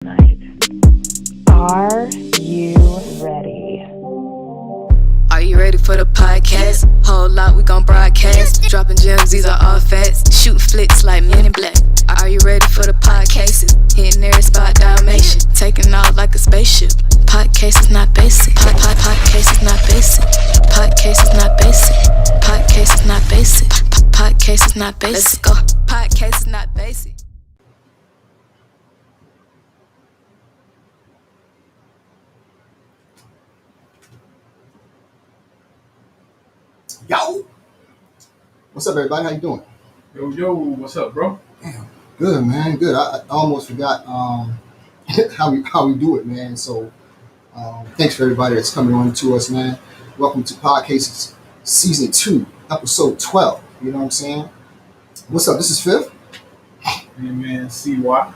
night. Are you ready? Are you ready for the podcast? Whole lot we gon' broadcast. Dropping gems, these are all facts. Shooting flicks like Men in Black. Are you ready for the podcases? Hitting every spot, Dalmatian. Taking off like a spaceship. Podcast is not basic. Podcast is not basic. Podcast is not basic. Podcast is not basic. Podcast is not basic. Let's go. Podcast is not basic. Yo, what's up, everybody? How you doing? Yo, what's up, bro? Good, man. Good. I almost forgot how we do it, man. So thanks for everybody that's coming on to us, man. Welcome to Podcases Season 2, Episode 12. You know what I'm saying? What's up? This is Fifth. Hey, man, CY.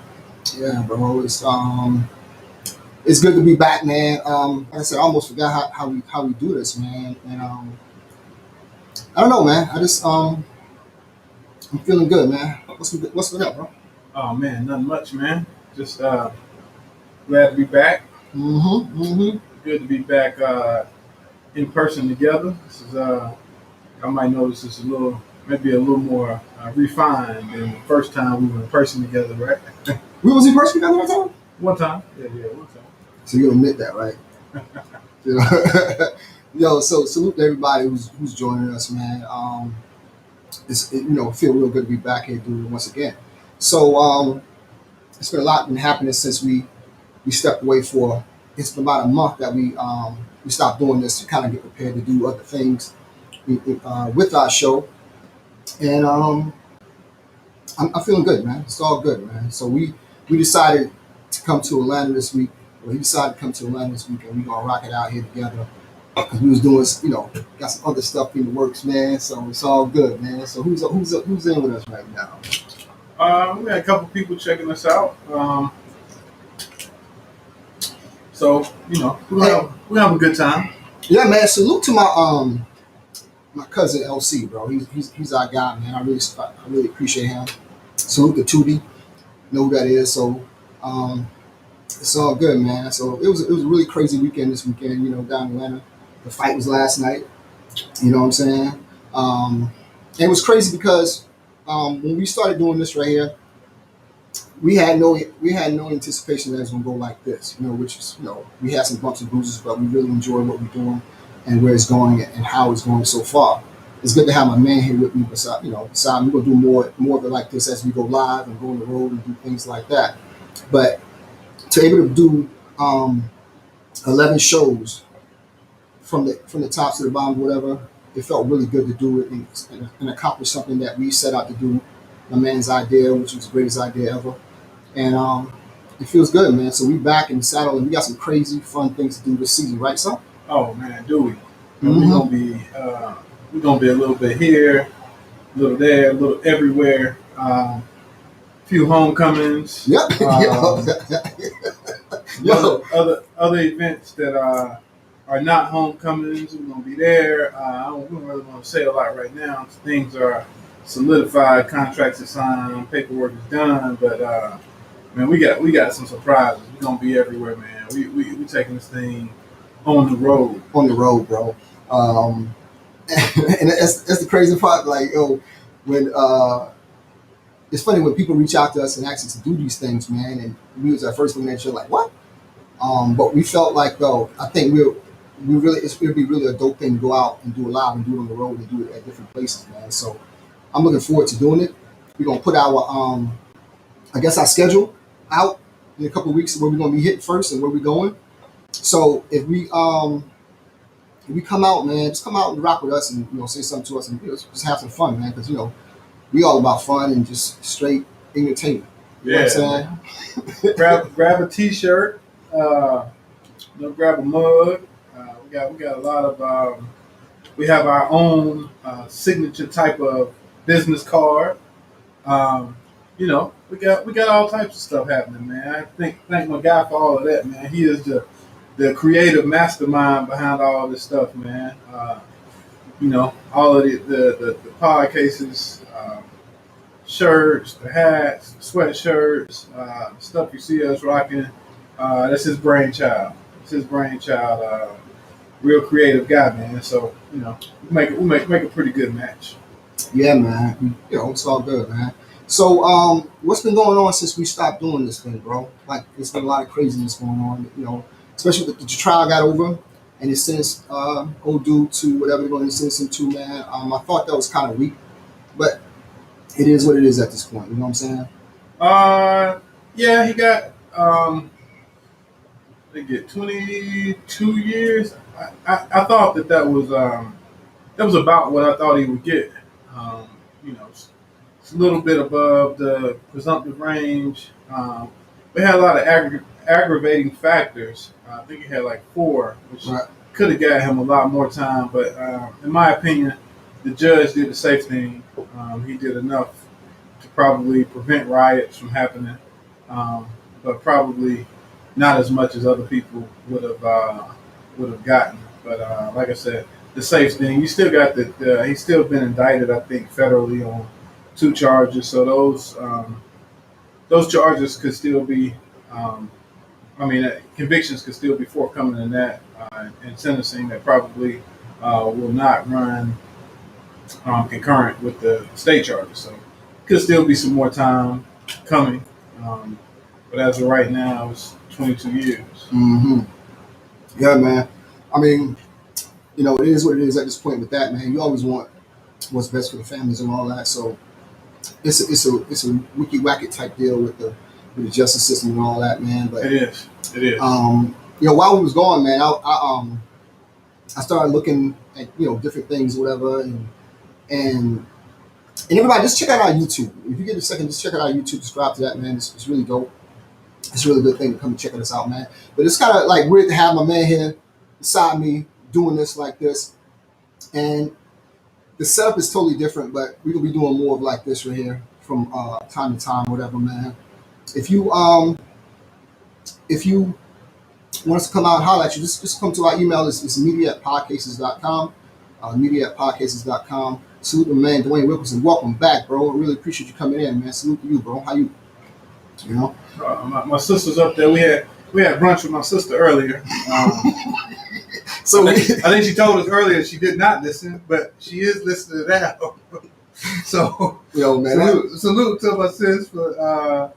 Yeah, bro. It's good to be back, man. Like I said, I almost forgot how we do this, man. And I don't know, man. I'm feeling good, man. What's with that, bro? Oh, man, nothing much, man. Just glad to be back. Mm-hmm. Good to be back in person together. This is, I might notice this is maybe a little more refined than the first time we were in person together, right? We was in person together that time? One time. Yeah, one time. So you admit that, right? You know? Yo, so salute to everybody who's joining us, man. Feel real good to be back here doing it once again. So it's been a lot been happening since we stepped away for. It's been about a month that we stopped doing this to kind of get prepared to do other things with our show, and I'm feeling good, man. It's all good, man. So we decided to come to Atlanta this week. Well, he decided to come to Atlanta this week, and we're gonna rock it out here together. Because we was doing, got some other stuff in the works, man. So it's all good, man. So who's in with us right now? We got a couple people checking us out. So we have a good time. Yeah, man. Salute to my cousin LC, bro. He's our guy, man. I really appreciate him. Salute to Tootie. Know who that is. So it's all good, man. So it was a really crazy weekend this weekend. Down in Atlanta. The fight was last night. You know what I'm saying? And it was crazy because when we started doing this right here, we had no anticipation that it was gonna go like this. Which is we had some bumps and bruises, but we really enjoy what we're doing and where it's going and how it's going so far. It's good to have my man here with me. Besides, we're gonna do more of it like this as we go live and go on the road and do things like that. But to be able to do 11 shows from the top to the bottom, whatever, it felt really good to do it and accomplish something that we set out to do. My man's idea, which was the greatest idea ever, and it feels good, man. So we back in the saddle, and we got some crazy, fun things to do this season, right, son? Oh man, do we? Mm-hmm. We're gonna be a little bit here, a little there, a little everywhere. Few homecomings. Yep. Other events that are not homecomings. We're gonna be there. We don't really want to say a lot right now. Things are solidified, contracts are signed, paperwork is done. But man, we got some surprises. We're gonna be everywhere, man. We taking this thing on the road. On the road, bro. And that's the crazy part. Like, when it's funny when people reach out to us and ask us to do these things, man. And we was at first looking at you like, what? But we felt like, though, I think it would be really a dope thing to go out and do it live and do it on the road and do it at different places, man. So I'm looking forward to doing it. We're gonna put our our schedule out in a couple of weeks where we're gonna be hitting first and where we're going. So if we come out, man, just come out and rock with us and say something to us and just have some fun, man, because we all about fun and just straight entertainment. You know what I'm saying? grab a t-shirt, grab a mug. We got a lot of we have our own signature type of business card. We got all types of stuff happening, man. I thank my guy for all of that, man. He is the creative mastermind behind all this stuff, man. All of the podcases, shirts, the hats, sweatshirts, stuff you see us rocking. That's his brainchild. It's his brainchild. Real creative guy, man. So we make a pretty good match. Yeah, man. It's all good, man. So, what's been going on since we stopped doing this thing, bro? Like, there's been a lot of craziness going on, especially with the trial got over and it sentenced old dude to whatever they're going to sentence him to, man. I thought that was kind of weak, but it is what it is at this point. You know what I'm saying? Yeah, he got they get 22 years. I thought that was about what I thought he would get. It's a little bit above the presumptive range. We had a lot of aggravating factors. I think he had like 4, which could have got him a lot more time. But in my opinion, the judge did the safe thing. He did enough to probably prevent riots from happening, but probably not as much as other people would have gotten. But like I said, the safe thing. You still got he's still been indicted, I think, federally on 2 charges. So those charges could still be. Convictions could still be forthcoming in that and sentencing that probably will not run concurrent with the state charges. So could still be some more time coming. But as of right now, it's 22 years. Mm-hmm. Yeah, man. I mean, it is what it is at this point with that, man. You always want what's best for the families and all that. So it's a wiki wacket type deal with the justice system and all that, man. But it is. While we was gone, man, I started looking at different things, whatever, and everybody just check out our YouTube. If you get a second, just check out our YouTube. Subscribe to that, man. It's really dope. It's a really good thing to come and check us out, man. But it's kind of like weird to have my man here beside me doing this like this, and the setup is totally different. But we're gonna be doing more of like this right here from time to time, whatever, man. If you want us to come out and holler at you, just come to our email. It's media@podcases.com. Media@podcases.com. Salute to man Dwayne Wilkerson. Welcome back, bro. I really appreciate you coming in, man. Salute to you, bro. How you? My sister's up there. We had brunch with my sister earlier. So I think she told us earlier she did not listen, but she is listening now. So man, salute to my sis for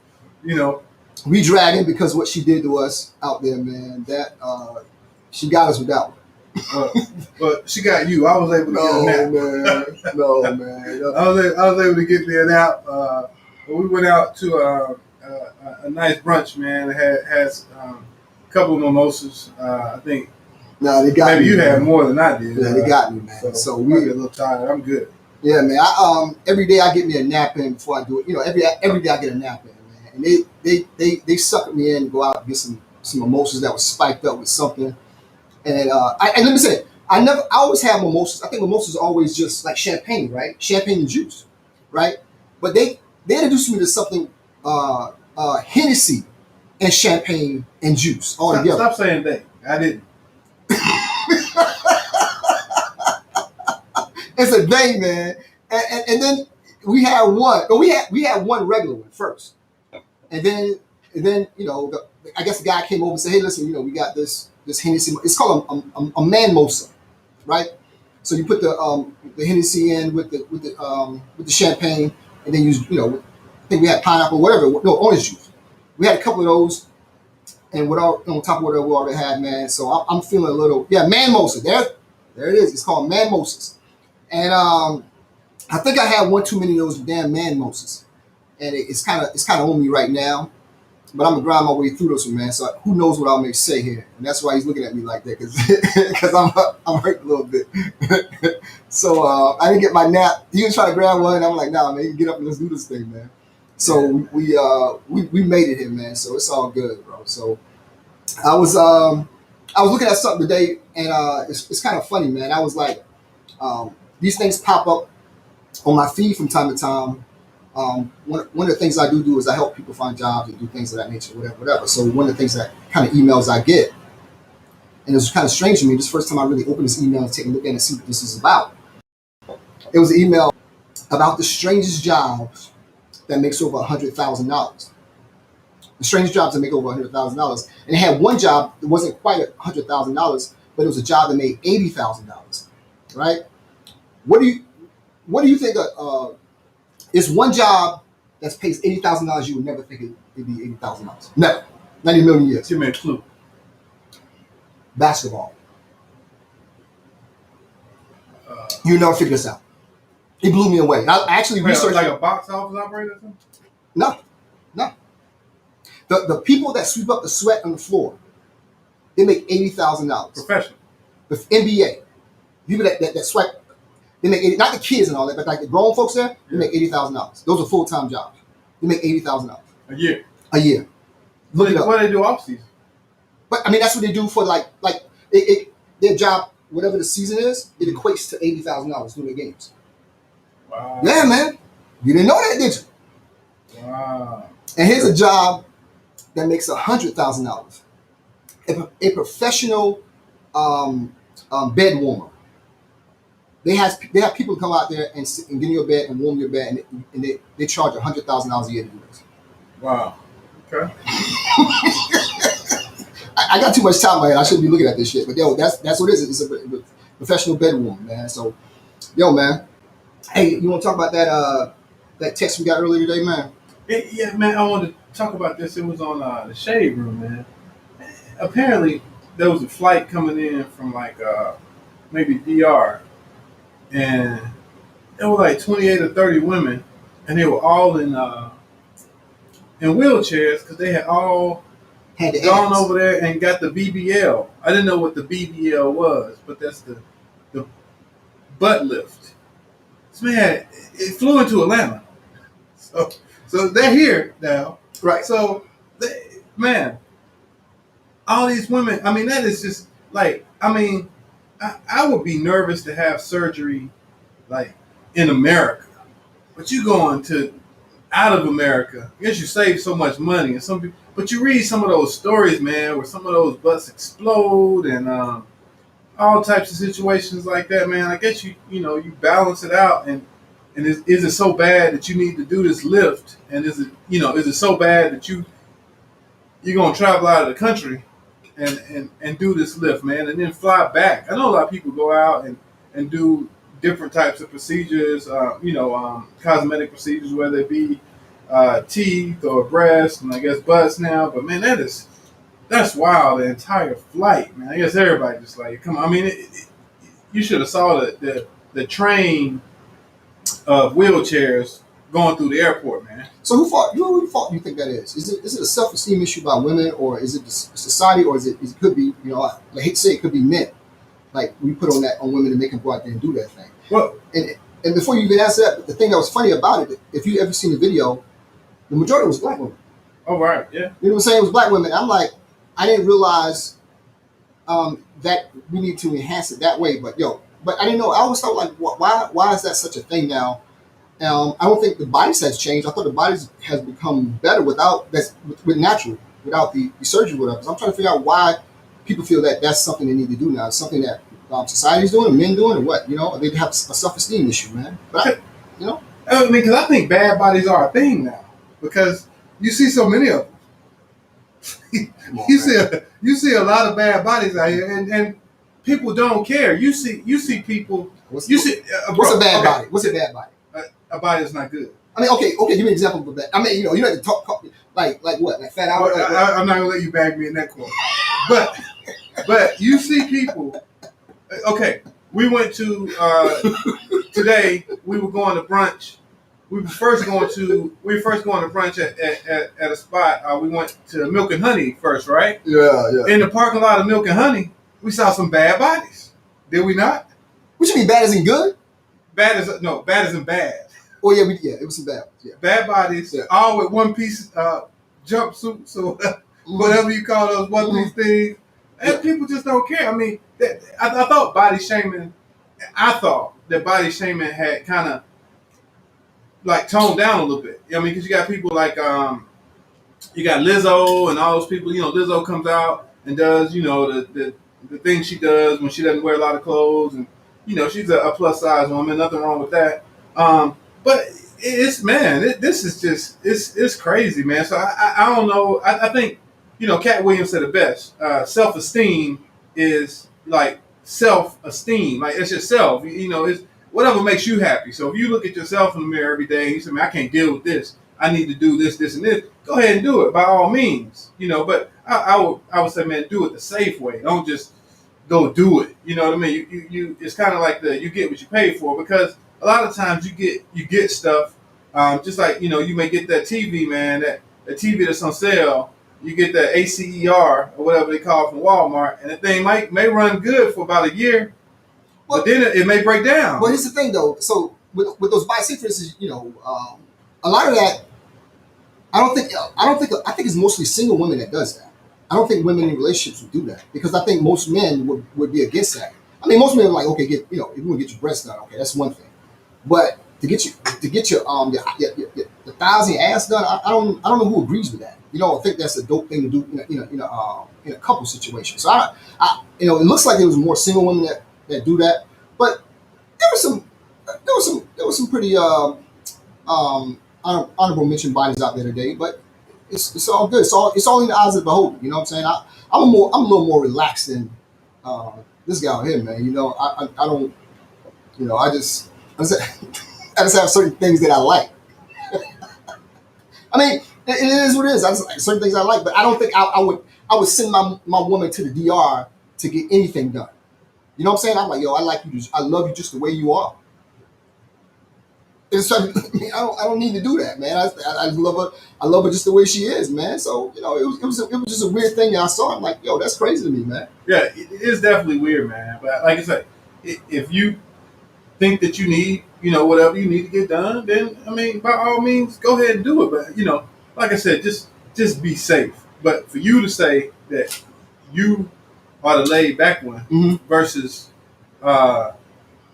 we dragging because what she did to us out there, man. That she got us with that one. But she got you. I was able to get a nap. No, man. I was able to get me a nap. But we went out to a nice brunch, man. It has a couple of mimosas. I think. No, they got maybe me. You had more than I did. Yeah, they got me, man. So we get a little tired. I'm good. Yeah, man. I every day I get me a nap in before I do it. Every day I get a nap in, man. And they suck me in to go out and get some mimosas that was spiked up with something. And and let me say, I always have mimosas. I think mimosas are always just like champagne, right? Champagne and juice, right? But they introduced me to something Hennessy and champagne and juice all together. Stop saying they. I didn't. It's a thing, man. And then we had one. But we had one regular one first, and then I guess the guy came over and said, "Hey, listen, we got this Hennessy. It's called a manmosa, right? So you put the Hennessy in with the champagne, and then I think we had pineapple, whatever. No, orange juice. We had a couple of those, and on top of whatever we already had, man. So I'm feeling a little manmosa. There it is. It's called manmosas. And I think I had one too many of those damn manmosas, and it's kind of on me right now. But I'm gonna grind my way through this one, man. So who knows what I may say here, and that's why he's looking at me like that, because I'm hurt a little bit. So I didn't get my nap. He was trying to grab one, and I'm like, nah, man, you get up and let's do this thing, man. So we made it here, man. So it's all good, bro. So I was looking at something today, and it's kind of funny, man. I was like. These things pop up on my feed from time to time. One of the things I do is I help people find jobs and do things of that nature, whatever. So one of the things that kind of emails I get, and it was kind of strange to me, this is the first time I really opened this email and take a look at it and see what this is about. It was an email about the strangest jobs that makes over $100,000. The strangest jobs that make over $100,000. And they had one job that wasn't quite $100,000, but it was a job that made $80,000. Right? What do you think? It's one job that pays $80,000. You would never think it'd be $80,000. Never, not in a million years. Give me a clue. Basketball. You never figure this out. It blew me away. I actually researched like a box office operator or something? No. The people that sweep up the sweat on the floor, they make $80,000. Professional. The NBA, people that sweat, they make 80, not the kids and all that, but like the grown folks there, they make $80,000. Those are full-time jobs. They make $80,000 a year. Look it up. What do they do off season? But I mean, that's what they do for like their job. Whatever the season is, it equates to $80,000 doing their games. Wow. Yeah, man. You didn't know that, did you? Wow. And here's a job that makes $100,000. A professional bed warmer. They have people come out there and sit and get in your bed and warm your bed, and they charge $100,000 a year to do this. Wow. Okay. I got too much time in my head. I shouldn't be looking at this shit. But yo, that's what it is. It's a professional bed warmer, man. So, yo, man. Hey, you want to talk about that text we got earlier today, man? Yeah, man. I wanted to talk about this. It was on the Shade Room, man. Apparently, there was a flight coming in from like maybe DR, and there were like 28 or 30 women, and they were all in wheelchairs because they had all gone over there and got the BBL. I didn't know what the BBL was, but that's the butt lift. So man, it flew into Atlanta. So they're here now. Right. So, man, all these women, I mean, that is just like, I mean, I would be nervous to have surgery like in America. But you going to out of America, I guess you save so much money. And some people, but you read some of those stories, man, where some of those butts explode and all types of situations like that, man. I guess you balance it out, and is it so bad that you need to do this lift? And is it so bad that you're gonna travel out of the country and do this lift, man, and then fly back? I know a lot of people go out and do different types of procedures, cosmetic procedures, whether it be teeth or breast, and I guess butts now. But man, that's wild. The entire flight, man. I guess everybody just like, come on. I mean, you should have saw the train of wheelchairs going through the airport, man. So who fault do you think that is? Is it a self-esteem issue by women, or is it the society, or is it could be, I hate to say it could be men, like we put on women to make them go out there and do that thing. Well, and before you even answer that, the thing that was funny about it, if you ever seen the video, the majority was black women. oh right, yeah. You know what I'm saying? It was black women. I'm like, I didn't realize that we need to enhance it that way. But I didn't know. I always thought like, why is that such a thing now? I don't think the bodies has changed. I thought the bodies has become better with natural, without the surgery, whatever. So I'm trying to figure out why people feel that that's something they need to do now. It's something that society's doing, or men doing, or what? They have a self-esteem issue, man. But I mean, because I think bad bodies are a thing now, because you see so many of them. You see a lot of bad bodies out here, and people don't care. You see people. What's a bad body? What's a bad body? A body that's not good. I mean, okay, give me an example of that. I mean, you have to talk like what, like fat hour. I'm not gonna let you bag me in that corner. But you see people. Okay, we went to today. We were going to brunch. We were first going to brunch at a spot. We went to Milk and Honey first, right? Yeah. In the parking lot of Milk and Honey, we saw some bad bodies. Did we not? What you mean, bad isn't good? Bad isn't bad. Oh yeah, it was some bad ones. Yeah. Bad bodies, all with one piece jumpsuits or whatever you call those one piece things. And people just don't care. I mean, I thought body shaming. I thought that body shaming had kind of like toned down a little bit. I mean, because you got people like you got Lizzo and all those people. Lizzo comes out and does the things she does when she doesn't wear a lot of clothes, and she's a plus size woman. Nothing wrong with that. But This is just it's crazy, man. So I don't know. I think Cat Williams said it best. Self-esteem is like self-esteem. Like it's yourself. It's whatever makes you happy. So if you look at yourself in the mirror every day and you say, "Man, I can't deal with this. I need to do this, this, and this." Go ahead and do it by all means. But I would say, man, do it the safe way. Don't just go do it. You know what I mean? You it's kind of like you get what you pay for, because a lot of times you get stuff, just like you may get that TV, man, that TV that's on sale. You get the ACER or whatever they call it from Walmart, and the thing may run good for about a year, but then it may break down. Well, here's the thing though. So with those bicyclists, a lot of that, I think it's mostly single women that does that. I don't think women in relationships would do that, because I think most men would be against that. I mean, most men are like, okay, if you want to get your breasts done, okay, that's one thing. But to get your thighs and your ass done, I don't know who agrees with that. I think that's a dope thing to do in a couple situation. So it looks like there was more single women that do that, but there was some pretty honorable mention bodies out there today. But it's all good. It's all in the eyes of the beholder. You know what I'm saying? I'm a little more relaxed than this guy here, man. I don't. I just have certain things that I like. I mean, it is what it is. I just like certain things I like, but I don't think I would send my woman to the DR to get anything done. You know what I'm saying? I'm like, yo, I like you. I love you just the way you are. And so, I don't need to do that, man. I love her. I love her just the way she is, man. So it was just a weird thing that I saw. I'm like, yo, that's crazy to me, man. Yeah, it is definitely weird, man. But like I said, if you think that you need, whatever you need to get done, then I mean, by all means, go ahead and do it. But like I said, just be safe. But for you to say that you are the laid back one versus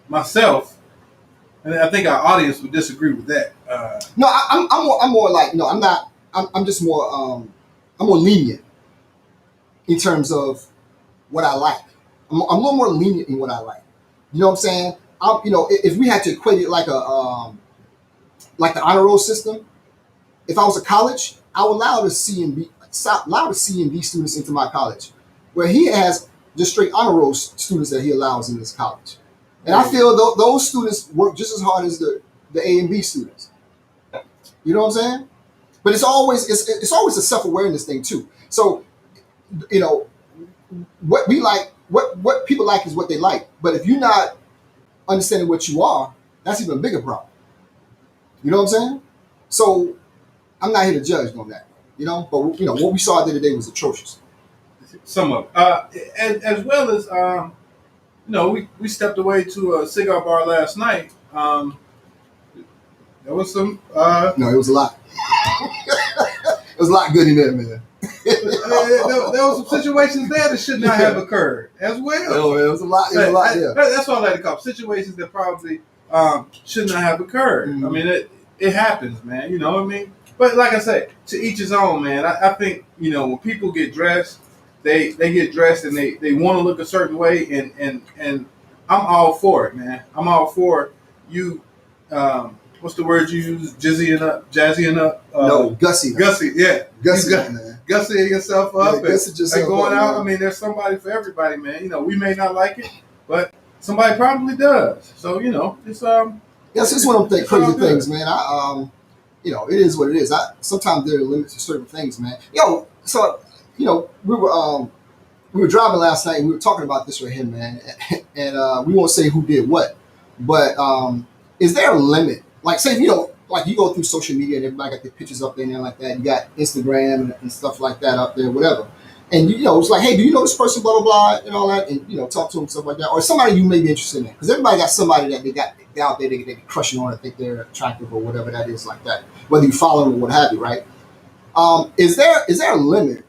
myself, and I think our audience would disagree with that. No, I'm more like, no, I'm not. I'm just more I'm more lenient in terms of what I like. I'm a little more lenient in what I like. You know what I'm saying? If we had to equate it like like the honor roll system, if I was a college, I would allow the C and D students into my college, where he has just straight honor roll students that he allows in his college. And I feel those students work just as hard as the A and B students. You know what I'm saying? But it's always a self-awareness thing too. So, what we like, what people like is what they like. But if you're not understanding what you are, that's even a bigger problem. You know what I'm saying? So I'm not here to judge on that. But what we saw the other day was atrocious. Some of it. As well as we stepped away to a cigar bar last night. There was some. No, it was a lot. It was a lot good in there, man. There were some situations there that should not have occurred as well. Oh, man, it was a lot. It was a lot. Yeah. That's what I like to call situations that probably should not have occurred. I mean, it happens, man. You know what I mean? But like I say, to each his own, man. I think when people get dressed, they get dressed and they want to look a certain way, and I'm all for it, man. I'm all for you. What's the word you use? Jazzying up. No, gussy. Gussy, yeah. Gussy, man. Gussying yourself up and going out. Man. I mean, there's somebody for everybody, man. We may not like it, but somebody probably does. So it's Yes, it's one of them crazy things, man. It is what it is. Sometimes there are limits to certain things, man. So we were driving last night and we were talking about this right here, man. And we won't say who did what, but is there a limit? Like, say, like you go through social media and everybody got their pictures up there and like that. You got Instagram and stuff like that up there, whatever. And it's like, hey, do you know this person, blah, blah, blah, and all that, and talk to them, stuff like that. Or somebody you may be interested in. Because everybody got somebody that they got out there, they crushing on, and think they're attractive or whatever that is like that. Whether you follow them or what have you, right? Is there a limit?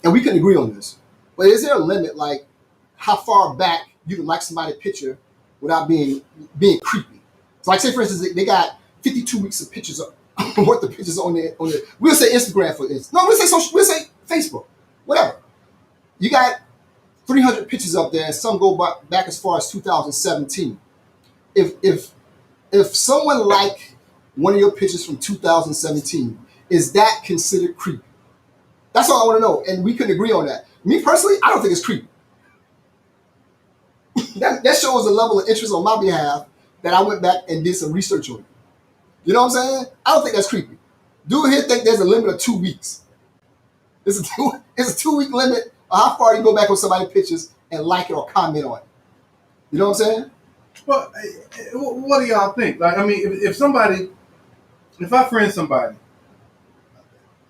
And we can agree on this. But is there a limit, like how far back you can like somebody's picture without being creepy? So, like, say for instance, they got 52 weeks of pictures worth of pictures on there. We'll say Instagram for instance. No, we'll say Facebook, whatever. You got 300 pictures up there, and some go back as far as 2017. If someone like one of your pictures from 2017. Is that considered creepy? That's all I want to know. And we couldn't agree on that. Me personally, I don't think it's creepy. that shows a level of interest on my behalf that I went back and did some research on it. You know what I'm saying? I don't think that's creepy. Dude here think there's a limit of 2 weeks. It's a 2-week limit of how far you go back on somebody's pictures and like it or comment on it. You know what I'm saying? Well, what do y'all think? Like, I mean, if I friend somebody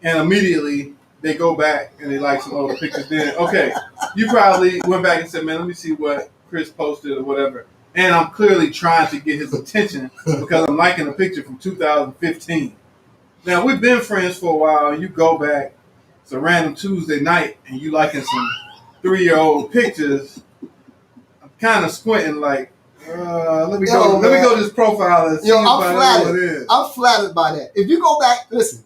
and immediately they go back and they like some older pictures, then okay, you probably went back and said, man, let me see what Chris posted or whatever. And I'm clearly trying to get his attention because I'm liking a picture from 2015. Now, we've been friends for a while, and you go back, it's a random Tuesday night, and you liking some 3-year-old pictures. I'm kind of squinting like, let me go to this profile and see what it is. I'm flattered by that. If you go back, listen,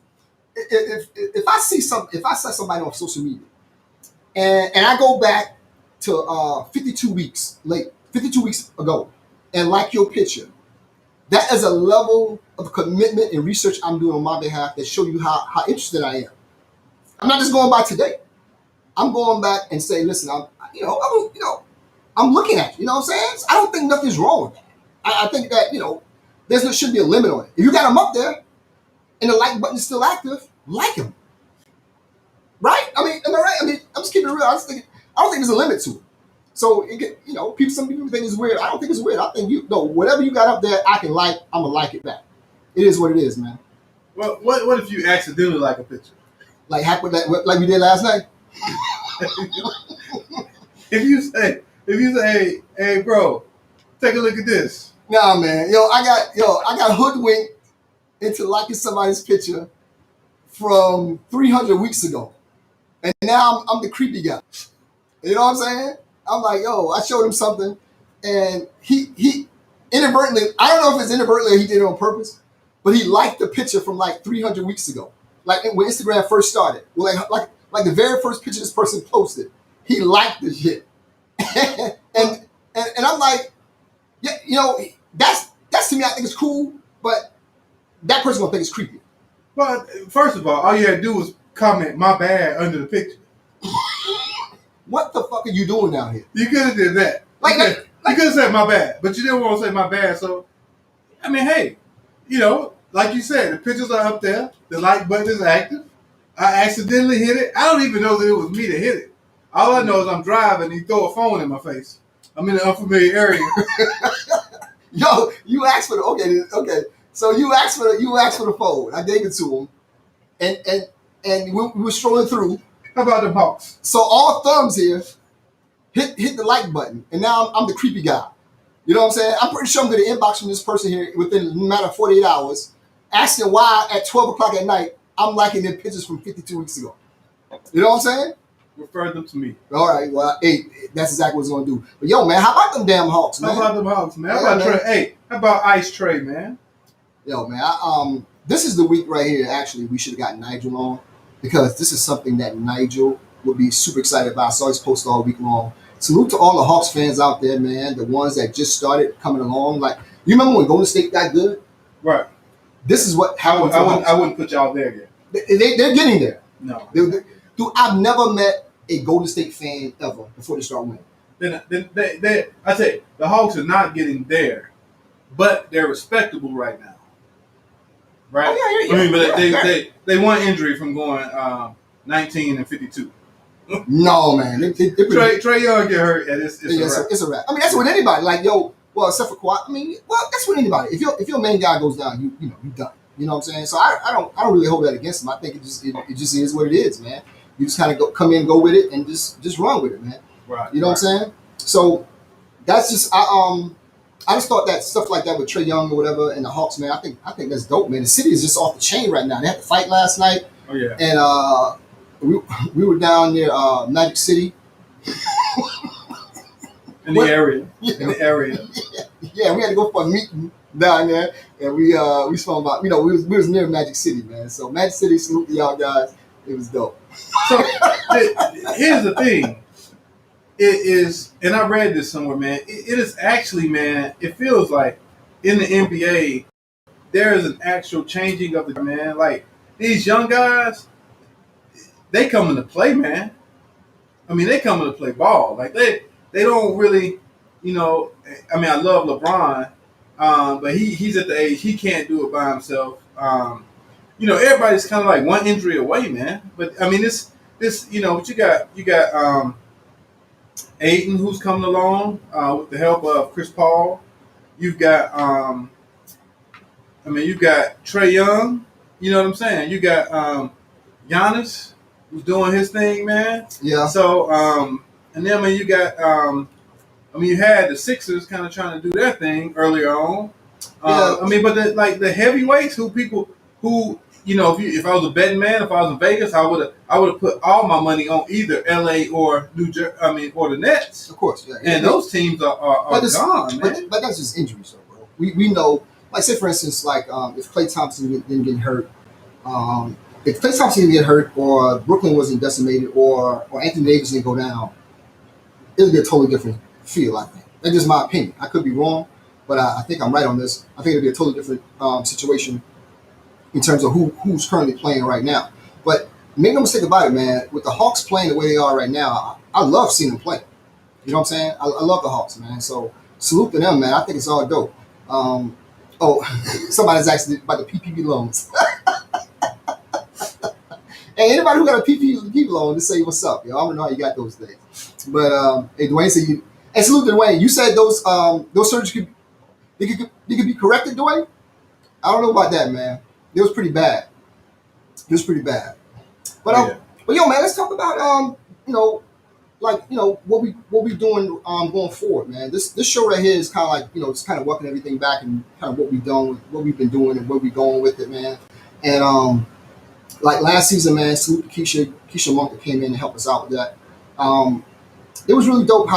if I see somebody on social media, and I go back to 52 weeks ago, and like your picture, that is a level of commitment and research I'm doing on my behalf that show you how interested I am. I'm not just going by today. I'm going back and say, listen, I'm looking at you. You know what I'm saying? I don't think nothing's wrong with that. I think that there should be a limit on it. If you got them up there and the like button is still active, like them. Right? I mean, am I right? I mean, I'm just keeping it real. I don't think there's a limit to it. So some people think it's weird. I don't think it's weird. I think whatever you got up there, I can like. I'm gonna like it back. It is what it is, man. Well, what if you accidentally like a picture? Like like we did last night. If you say, hey, bro, take a look at this. Nah, man. I got hoodwinked into liking somebody's picture from 300 weeks ago, and now I'm the creepy guy. You know what I'm saying? I'm like, I showed him something, and he inadvertently, I don't know if it's inadvertently or he did it on purpose, but he liked the picture from like 300 weeks ago, like when Instagram first started. Like the very first picture this person posted, he liked the shit, and I'm like, yeah, that's to me, I think it's cool, but that person gonna think it's creepy. Well, first of all you had to do was comment "my bad" under the picture. What the fuck are you doing down here? You could have did that. You could have said "my bad," but you didn't want to say "my bad." So, I mean, hey, like you said, the pictures are up there. The like button is active. I accidentally hit it. I don't even know that it was me that hit it. All I know is I'm driving and he throw a phone in my face. I'm in an unfamiliar area. Yo, you asked for okay. So you asked for the phone. I gave it to him, and we were strolling through. How about them Hawks? So all thumbs here, hit the like button, and now I'm the creepy guy. You know what I'm saying? I'm pretty sure I'm going to inbox from this person here within a matter of 48 hours, asking why at 12 o'clock at night I'm liking their pictures from 52 weeks ago. You know what I'm saying? Refer them to me. All right, well, hey, that's exactly what it's going to do. But yo, man, how about them damn Hawks, man? How about them Hawks, man? How about Ice Trey, man? Yo, man, this is the week right here. Actually, we should have got Nigel on because this is something that Nigel would be super excited about. I saw his post all week long. Salute to all the Hawks fans out there, man. The ones that just started coming along. Like, you remember when Golden State got good? Right. This is what happened. I wouldn't put y'all there yet. They're getting there. No. Dude, I've never met a Golden State fan ever before they start winning. I tell you, the Hawks are not getting there, but they're respectable right now. Right? Oh, yeah. I mean, but they want injury from going 19 and 52. No, man. Trae Young get hurt, and it's a wrap. It's a wrap. I mean, that's with anybody. Like, except for Kawhi. I mean, that's with anybody. If your main guy goes down, you done. You know what I'm saying? So I don't really hold that against him. I think it just is what it is, man. You just kind of come in, go with it, and just run with it, man. Right. You know what I'm saying? So that's just I just thought that stuff like that with Trae Young or whatever and the Hawks, man. I think that's dope, man. The city is just off the chain right now. They had to fight last night. Oh yeah. And we were down near Magic City. In the area. Yeah, we had to go for a meeting down there, and we spoke about we was near Magic City, man. So Magic City, salute to y'all guys. It was dope. So here's the thing. It is, and I read this somewhere, man. It is actually, man. It feels like in the NBA, there is an actual changing of the man. Like these young guys, they come into play, man. I mean, they come into play ball. Like they don't really, you know. I mean, I love LeBron, but he's at the age he can't do it by himself. You know, everybody's kind of like one injury away, man. But I mean, this you know, but you got Aiden who's coming along with the help of Chris Paul. You've got you've got Trae Young. You know what I'm saying? You got Giannis who's doing his thing, man. Yeah. So and then you got you had the Sixers kind of trying to do their thing earlier on. Yeah. But the heavyweights who you know, if I was a betting man, if I was in Vegas, I would have put all my money on either LA or New Jersey. Or the Nets. Of course, yeah. And those teams are gone, man. But that's just injuries, though, bro. We know, like, say for instance, like if Klay Thompson didn't get hurt, if Klay Thompson didn't get hurt, or Brooklyn wasn't decimated, or Anthony Davis didn't go down, it would be a totally different feel. I think that's just my opinion. I could be wrong, but I think I'm right on this. I think it'd be a totally different situation in terms of who's currently playing right now. But make no mistake about it, man. With the Hawks playing the way they are right now, I love seeing them play. You know what I'm saying? I love the Hawks, man. So salute to them, man. I think it's all dope. Somebody's asking about the PPP loans. Hey, anybody who got a PPP loan, just say what's up, yo. I don't know how you got those things. But hey, Dwayne said you. And salute to Dwayne. You said those surgeries could be corrected, Dwayne? I don't know about that, man. It was pretty bad. But but yo, man, let's talk about what we doing going forward, man. This show right here is kind of like, you know, it's kind of working everything back and kind of what we've been doing and where we going with it, man. And like last season, man, salute to Keisha Monk that came in and helped us out with that. It was really dope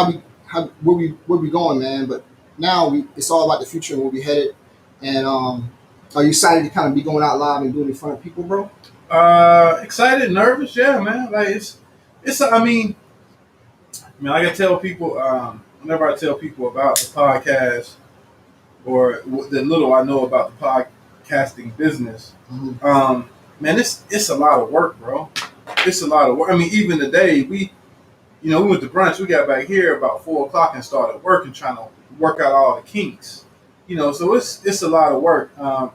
where we going, man. But now it's all about the future and where we headed. And are you excited to kind of be going out live and doing it in front of people, bro? Excited, nervous, yeah, man. Like I gotta tell people, whenever I tell people about the podcast or the little I know about the podcasting business, man, it's a lot of work, bro. It's a lot of work. I mean, even today, we went to brunch. We got back here about 4:00 and started working, trying to work out all the kinks. You know, so it's a lot of work.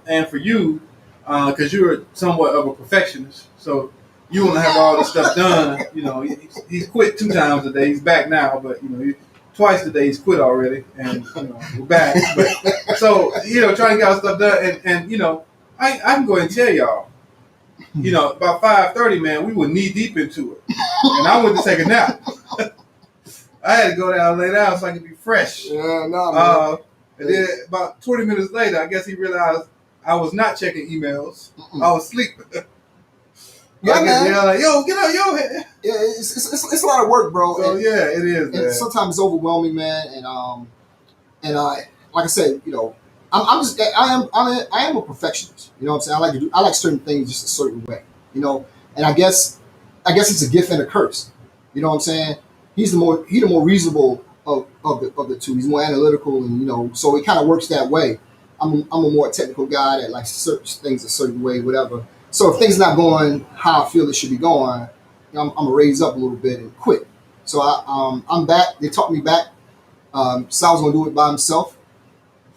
And for you, because you're somewhat of a perfectionist, so you want to have all this stuff done. You know, he's quit 2 times a day. He's back now, but, you know, twice a day he's quit already. And, you know, we're back. But, so, you know, trying to get all stuff done. And you know, I can go ahead and tell y'all, you know, about 5:30, man, we were knee deep into it. And I went to take a nap. I had to go down and lay down so I could be fresh. Yeah, man. And then about 20 minutes later, I guess he realized I was not checking emails. I was sleeping. Yeah, man. Yeah, like, yo, get out, yo. Yeah, it's a lot of work, bro. So yeah, it is. And man. Sometimes it's overwhelming, man. And like I said, you know, I am a perfectionist. You know what I'm saying? I like certain things just a certain way. You know, and I guess it's a gift and a curse. You know what I'm saying? He's the more reasonable of the two. He's more analytical, and, you know, so it kind of works that way. I'm a more technical guy that likes to search things a certain way, whatever. So if things not going how I feel it should be going, you know, I'm gonna raise up a little bit and quit. So I'm back. They talked me back. Sal was gonna do it by himself,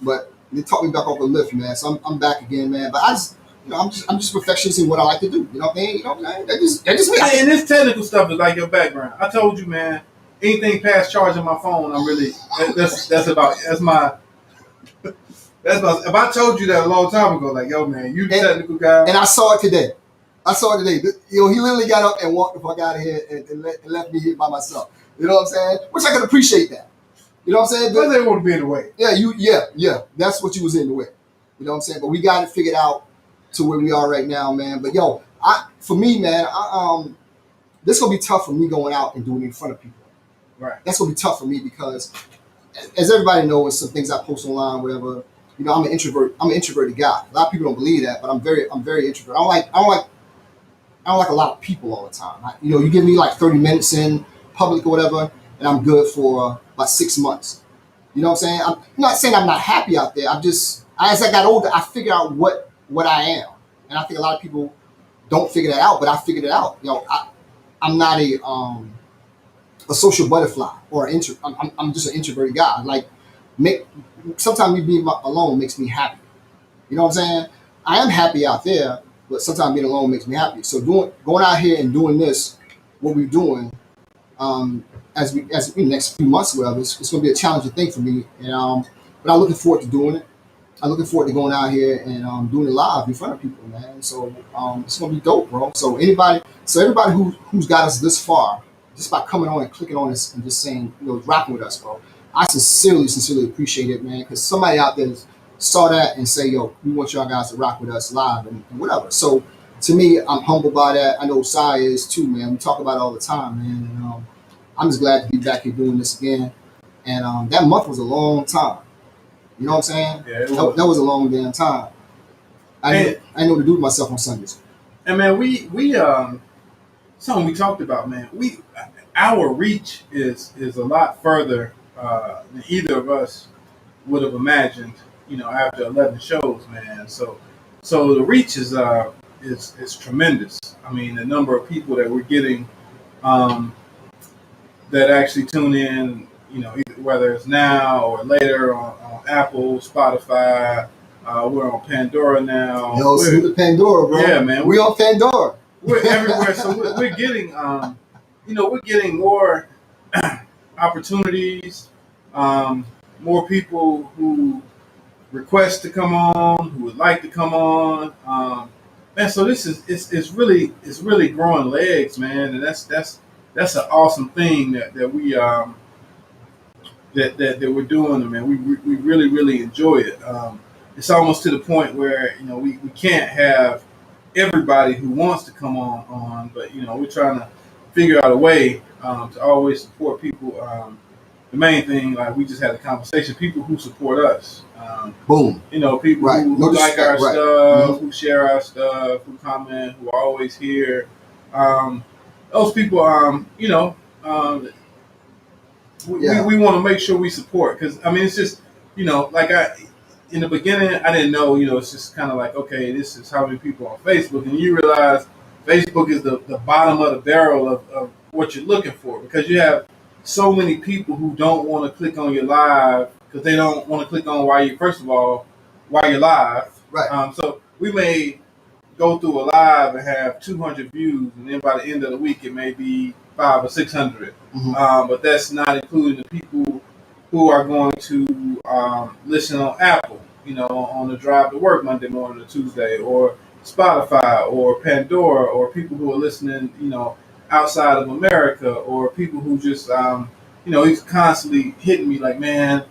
but they talked me back off the lift, man. So I'm back again, man. But I'm just perfectionist in what I like to do. You know what I mean? You know what I'm saying? That just me. And this technical stuff is like your background. I told you, man. Anything past charging my phone, I'm really that's my. If I told you that a long time ago, like, yo, man, you the technical guy. And I saw it today. You know, he literally got up and walked the fuck out of here and left me here by myself. You know what I'm saying? Which I can appreciate that. You know what I'm saying? But they want to be in the way. Yeah. That's what you was in the way. You know what I'm saying? But we got it figured out to where we are right now, man. But yo, for me, man, this gonna be tough for me going out and doing it in front of people. Right. That's gonna be tough for me because, as everybody knows, some things I post online, whatever. You know, I'm an introvert. I'm an introverted guy. A lot of people don't believe that, but I'm very introverted. I don't like a lot of people all the time. You know, you give me like 30 minutes in public or whatever, and I'm good for about 6 months. You know what I'm saying? I'm not saying I'm not happy out there. I'm just as I got older, I figured out what I am, and I think a lot of people don't figure that out, but I figured it out. I'm not a social butterfly or I'm just an introverted guy. Like, make sometimes me being alone makes me happy. You know what I'm saying? I am happy out there, but sometimes being alone makes me happy. So going out here and doing this, what we're doing, as we next few months, or whatever, it's going to be a challenging thing for me. And but I'm looking forward to doing it. I'm looking forward to going out here and doing it live in front of people, man. So it's gonna be dope, bro. So everybody who's got us this far, just by coming on and clicking on us and just saying, rocking with us, bro. I sincerely appreciate it, man. Because somebody out there saw that and say, yo, we want y'all guys to rock with us live and whatever. So to me, I'm humbled by that. I know Sai is too, man. We talk about it all the time, man. And I'm just glad to be back here doing this again. And that month was a long time. You know what I'm saying? Yeah, that was a long damn time. I didn't know what to do with myself on Sundays. And man, we something we talked about, man. Our reach is a lot further than either of us would have imagined. After 11 shows, man. So the reach is tremendous. I mean, the number of people that we're getting that actually tune in, whether it's now or later on Apple, Spotify. We're on Pandora now. Yo, salute to Pandora, bro. Yeah, man. We on Pandora. We're everywhere. So we're getting, we're getting more opportunities, more people who request to come on, who would like to come on. Man, so this is it's really growing legs, man, and that's an awesome thing that we that we're doing, man. We really enjoy it. It's almost to the point where we can't have everybody who wants to come on, but we're trying to figure out a way to always support people. The main thing, like we just had a conversation, people who support us. Boom. People right. who like our stuff, who share our stuff, who comment, who are always here. Those people, we want to make sure we support, because it's just, like in the beginning, I didn't know, it's just kind of like, okay, this is how many people on Facebook, and you realize Facebook is the bottom of the barrel of what you're looking for, because you have so many people who don't want to click on your live because they don't want to click on while you're live. Right. So we may go through a live and have 200 views, and then by the end of the week it may be 500 or 600. Mm-hmm. But that's not including the people who are going to listen on Apple, on the drive to work Monday morning or Tuesday, or Spotify or Pandora, or people who are listening, outside of America, or people who just, he's constantly hitting me like, man,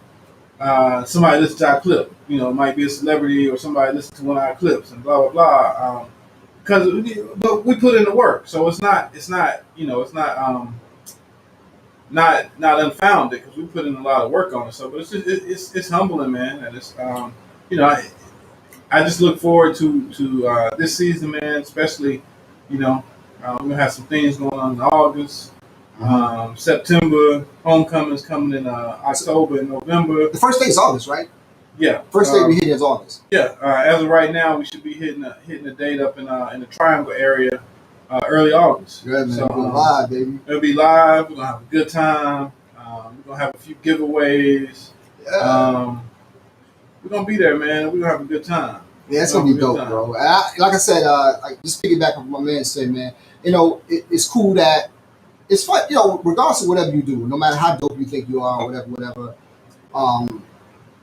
somebody listen to our clip. It might be a celebrity or somebody listen to one of our clips and blah, blah, blah. But we put in the work, so it's not unfounded, because we put in a lot of work on it. So, but it's humbling, man, and it's I just look forward to this season, man. Especially, we're gonna have some things going on in August, September. Homecoming's coming in October and November. The first day is August, right? Yeah. First day we hit is August. Yeah. As of right now, we should be hitting a date up in the Triangle area early August. Yeah, man. So, live, baby. It'll be live. We're gonna have a good time. We're gonna have a few giveaways. Yeah. We're gonna be there, man. We're gonna have a good time. Yeah, it's gonna be dope, bro. Like I said, just piggyback on what my man said, man. It's cool that it's fun. Regardless of whatever you do, no matter how dope you think you are, or whatever.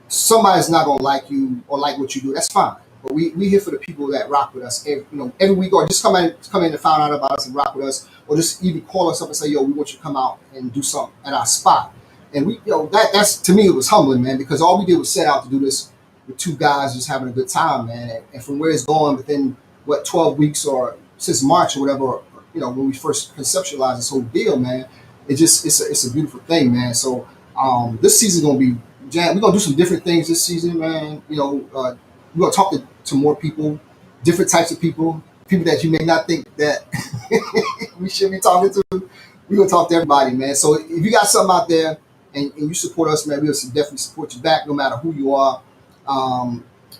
Somebody's not gonna like you or like what you do. That's fine. But we here for the people that rock with us every week, or just come in and find out about us and rock with us, or just even call us up and say, yo, we want you to come out and do something at our spot. And that's to me, it was humbling, man, because all we did was set out to do this with two guys just having a good time, man. And from where it's going within 12 weeks or since March or whatever, when we first conceptualized this whole deal, man, it's a beautiful thing, man. So this season's gonna be jam. We're gonna do some different things this season, man. We're gonna talk to more people, different types of people that you may not think that we should be talking to. We're gonna talk to everybody, man. So if you got something out there and you support us, man, we'll definitely support you back, no matter who you are.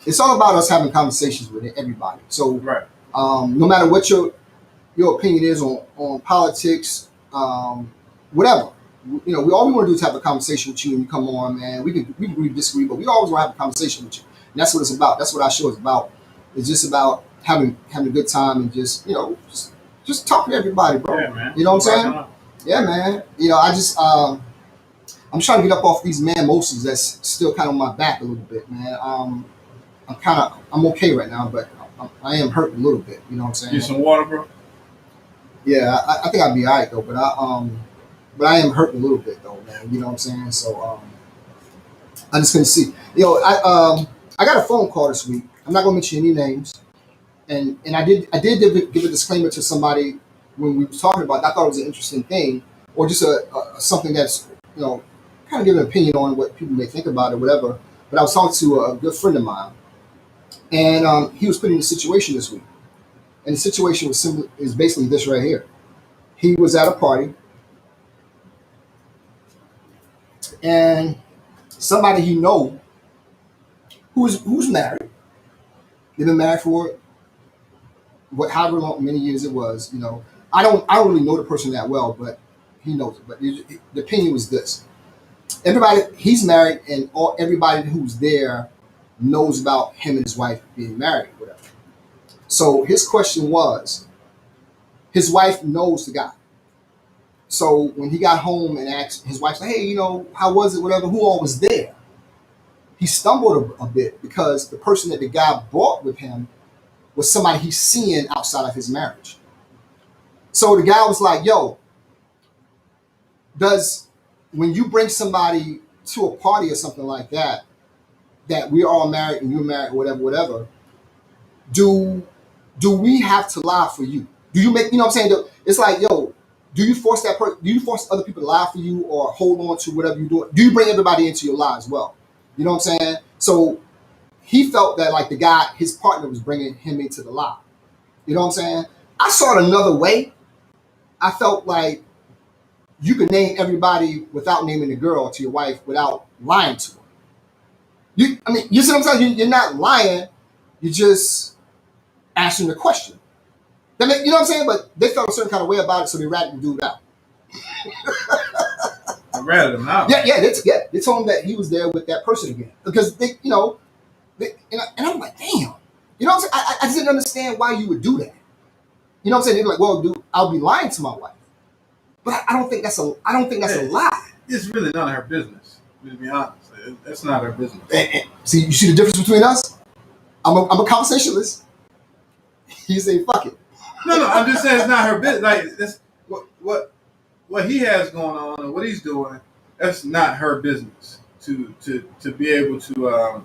it's all about us having conversations with everybody. So Right. no matter what your opinion is on politics, whatever. You know, all we want to do is have a conversation with you when you come on, man. We can agree, disagree, but we always want to have a conversation with you. And that's what it's about. That's what our show is about. It's just about having a good time and just, you know, just talking to everybody, bro. Yeah, man. You know what I'm saying? Right. Yeah, man. You know, I just I'm trying to get up off these man moses that's still kind of on my back a little bit, man. I'm okay right now, but I am hurt a little bit. You know what I'm saying? Get some water, bro. Yeah, I think I'll be all right though, but I am hurting a little bit though, man. You know what I'm saying? So I'm just gonna see. Yo, I got a phone call this week. I'm not gonna mention any names, and I did give a disclaimer to somebody when we were talking about it. I thought it was an interesting thing, or just a something that's, you know, kind of give an opinion on what people may think about it, whatever. But I was talking to a good friend of mine, and he was put in a situation this week, and the situation is basically this right here. He was at a party, and somebody he know who's married. They've been married for however long, many years it was. You know, I don't really know the person that well, but he knows it. But the opinion was this: he's married, and everybody who's there knows about him and his wife being married, whatever. So his question was, his wife knows the guy. So when he got home and asked his wife, hey, you know, how was it, whatever, who all was there? He stumbled a bit because the person that the guy brought with him was somebody he's seeing outside of his marriage. So the guy was like, yo, when you bring somebody to a party or something like that we're all married and you're married, whatever, do we have to lie for you? Do you make, you know what I'm saying? It's like, yo, do you force do you force other people to lie for you or hold on to whatever you're doing? Do you bring everybody into your lie as well? You know what I'm saying? So he felt that like his partner was bringing him into the lie. You know what I'm saying? I saw it another way. I felt like you could name everybody without naming the girl to your wife without lying to her. You see what I'm saying? You're not lying. You're just answering the question. You know what I'm saying? But they felt a certain kind of way about it, so they ratted the dude out. I ratted him out. Yeah. They told him that he was there with that person again because they, you know, and I'm like, damn. You know what I'm saying? I just didn't understand why you would do that. You know what I'm saying? They're like, well, dude, I'll be lying to my wife, but I don't think that's a lie. It's really none of her business. To be honest, that's not her business. See, you see the difference between us? I'm a conversationalist. He say, fuck it. No, I'm just saying it's not her business. Like that's what he has going on and what he's doing. That's not her business to be able to.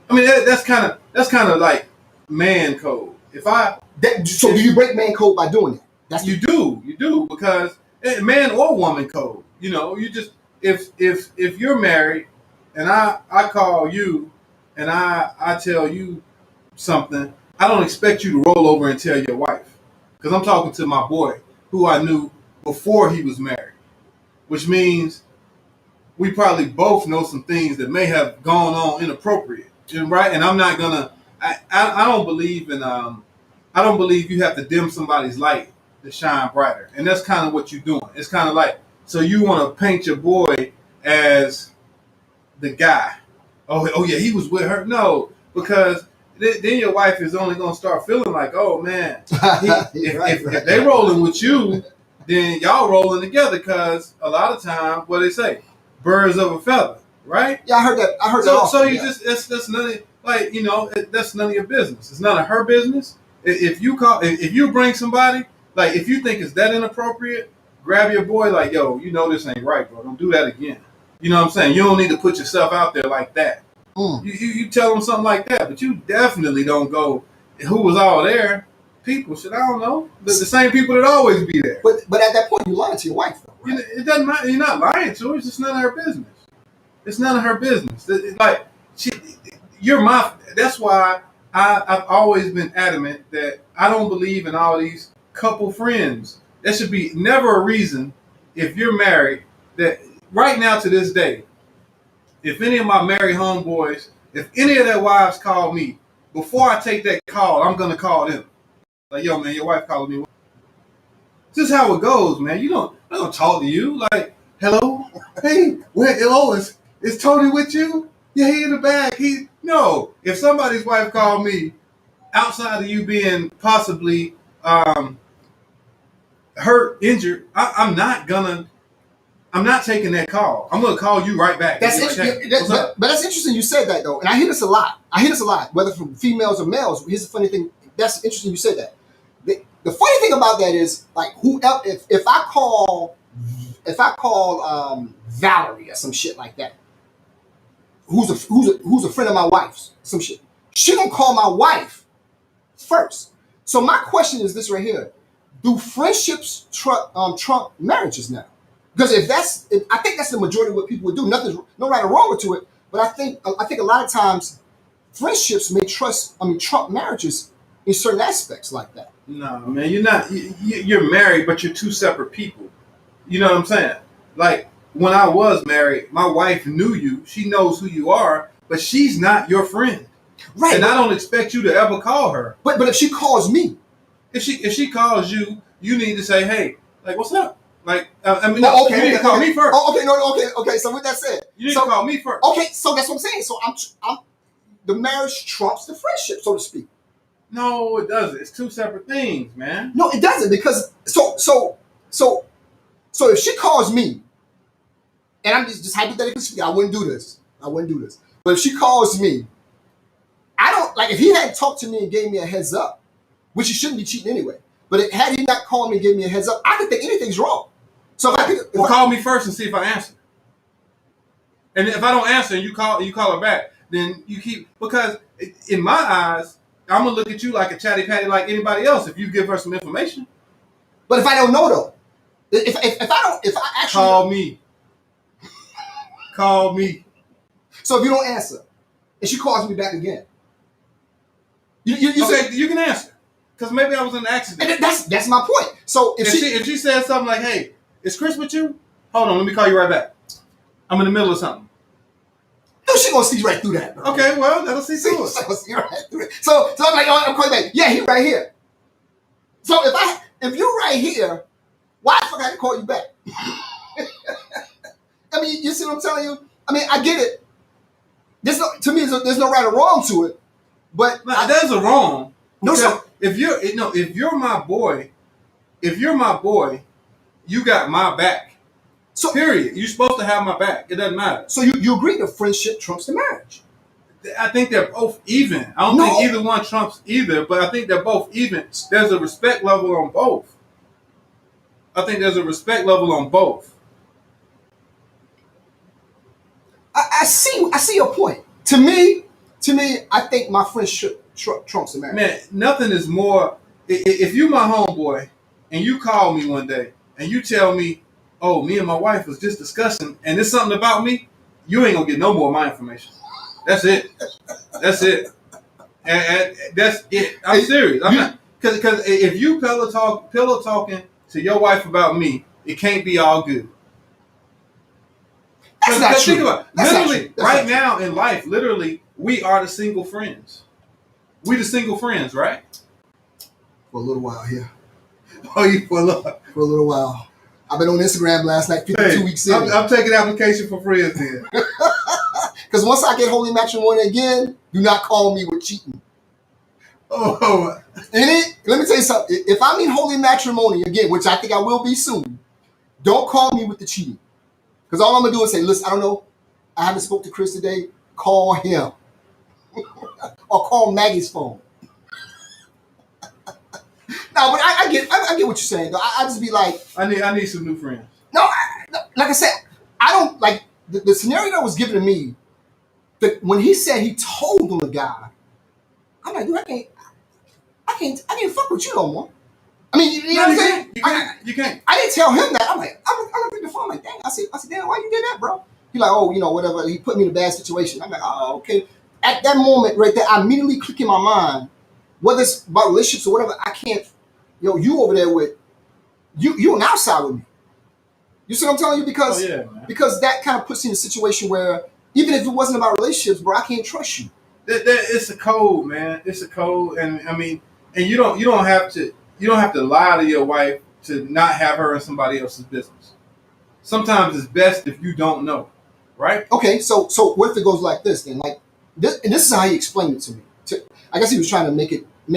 I mean, that's kind of like man code. So do you break man code by doing that? You do because man or woman code. You know, you just if you're married and I call you and I tell you something, I don't expect you to roll over and tell your wife. Because I'm talking to my boy who I knew before he was married, which means we probably both know some things that may have gone on inappropriate, right? And I'm not gonna. I don't believe in. I don't believe you have to dim somebody's light to shine brighter, and that's kind of what you're doing. It's kind of like, so you want to paint your boy as the guy. Oh yeah, he was with her. No, because then your wife is only gonna start feeling like, oh man, if they rolling with you, then y'all rolling together. Because a lot of times, what they say, birds of a feather, right? Yeah, I heard that. So you just that's none of, like, you know, that's none of your business. It's none of her business. If you bring somebody, like if you think it's that inappropriate, grab your boy like, yo, you know this ain't right, bro. Don't do that again. You know what I'm saying? You don't need to put yourself out there like that. You tell them something like that, but you definitely don't go, who was all there? People, shit, I don't know. The same people that always be there. But at that point, you lying to your wife, though, right? It doesn't matter. You're not lying to her. It's just none of her business. It's none of her business. Like, you're my. That's why I've always been adamant that I don't believe in all these couple friends. There should be never a reason, if you're married, that right now to this day, if any of my married homeboys if any of their wives call me, before I take that call, I'm gonna call them. Like, yo, man, your wife calling me. This is how it goes, man. I don't talk to you like, hello, hey, hello, is Tony with you? Yeah, he in the back. No. If somebody's wife called me, outside of you being possibly hurt, injured, I'm not taking that call. I'm gonna call you right back. That's interesting. but that's interesting you said that though, and I hear this a lot. Whether from females or males. Here's the funny thing. That's interesting you said that. The funny thing about that is, like, if I call Valerie or some shit like that, who's a friend of my wife's, some shit, she gonna call my wife first. So my question is this right here: do friendships trump marriages now? Because I think that's the majority of what people would do. No right or wrong to it, but I think a lot of times friendships may trump marriages in certain aspects like that. No, man, you're married, but you're two separate people. You know what I'm saying? Like, when I was married, my wife knew you. She knows who you are, but she's not your friend. Right. And I don't expect you to ever call her. But if she calls me, if she calls you, you need to say, hey, like, what's up? Like, you need to call me first. Okay. So with that said, you need to call me first. Okay, so that's what I'm saying. So I'm the marriage trumps the friendship, so to speak. No, it doesn't. It's two separate things, man. No, it doesn't, because so if she calls me, and I'm just hypothetically speaking, I wouldn't do this. But if she calls me, I don't like, if he hadn't talked to me and gave me a heads up, which he shouldn't be cheating anyway. But had he not called me and gave me a heads up, I could think anything's wrong. So call me first and see if I answer. And if I don't answer and you call her back, then you keep, because in my eyes, I'm gonna look at you like a chatty patty like anybody else if you give her some information. But if I don't know though, if I actually call me. So if you don't answer, and she calls me back again, you okay, you can answer, because maybe I was in an accident. And that's my point. So if she says something like, "Hey, is Chris with you? Hold on, let me call you right back. I'm in the middle of something." No, she gonna see right through that, bro. Okay, well, that'll see through it. She gonna see right through it. So I'm like, oh, I'm calling back. Yeah, he right here. So if you right here, why the fuck I had to call you back? I mean, you see what I'm telling you? I mean, I get it. There's no right or wrong to it, but there's a wrong. No, sir. If you're my boy, you got my back. So, period. You're supposed to have my back. It doesn't matter. So you agree that friendship trumps the marriage? I think they're both even. I don't think either one trumps either, but I think they're both even. There's a respect level on both. I see your point. To me, I think my friendship trumps the marriage. Man, nothing is more. If you my homeboy and you call me one day and you tell me, oh, me and my wife was just discussing, and there's something about me, you ain't gonna get no more of my information. That's it. And that's it. I'm serious. I'm not, because if you pillow talking to your wife about me, it can't be all good. That's not true. Think about it. Literally, right now in life, literally, we are the single friends. We the single friends, right? For a little while here. Oh, you for a little while. I've been on Instagram last night, 52 weeks in. I'm taking application for friends then. Because once I get holy matrimony again, do not call me with cheating. Oh. Let me tell you something. If I'm in holy matrimony again, which I think I will be soon, don't call me with the cheating. Because all I'm going to do is say, listen, I don't know. I haven't spoke to Chris today. Call him. Or call Maggie's phone. No, but I get what you're saying. Though. I just be like, I need some new friends. No, like I said, I don't like the scenario that was given to me. That when he said he told on the guy, I'm like, dude, I can't fuck with you no more. I mean, you know what I'm saying? You can't. I didn't tell him that. I'm like, I looked at the phone, I'm like, dang. I said, damn, why you did that, bro? He like, oh, whatever. He put me in a bad situation. I'm like, oh, okay. At that moment right there, I immediately click in my mind, whether it's about relationships or whatever, I can't. You over there with you on the outside with me. You see what I'm telling you? Because that kind of puts you in a situation where Even if it wasn't about relationships, bro, I can't trust you. It's a code, man. It's a code, and I mean, and you don't have to lie to your wife to not have her in somebody else's business. Sometimes it's best if you don't know, right? Okay, so what if it goes like this then? Like this, and this is how he explained it to me. I guess he was trying to make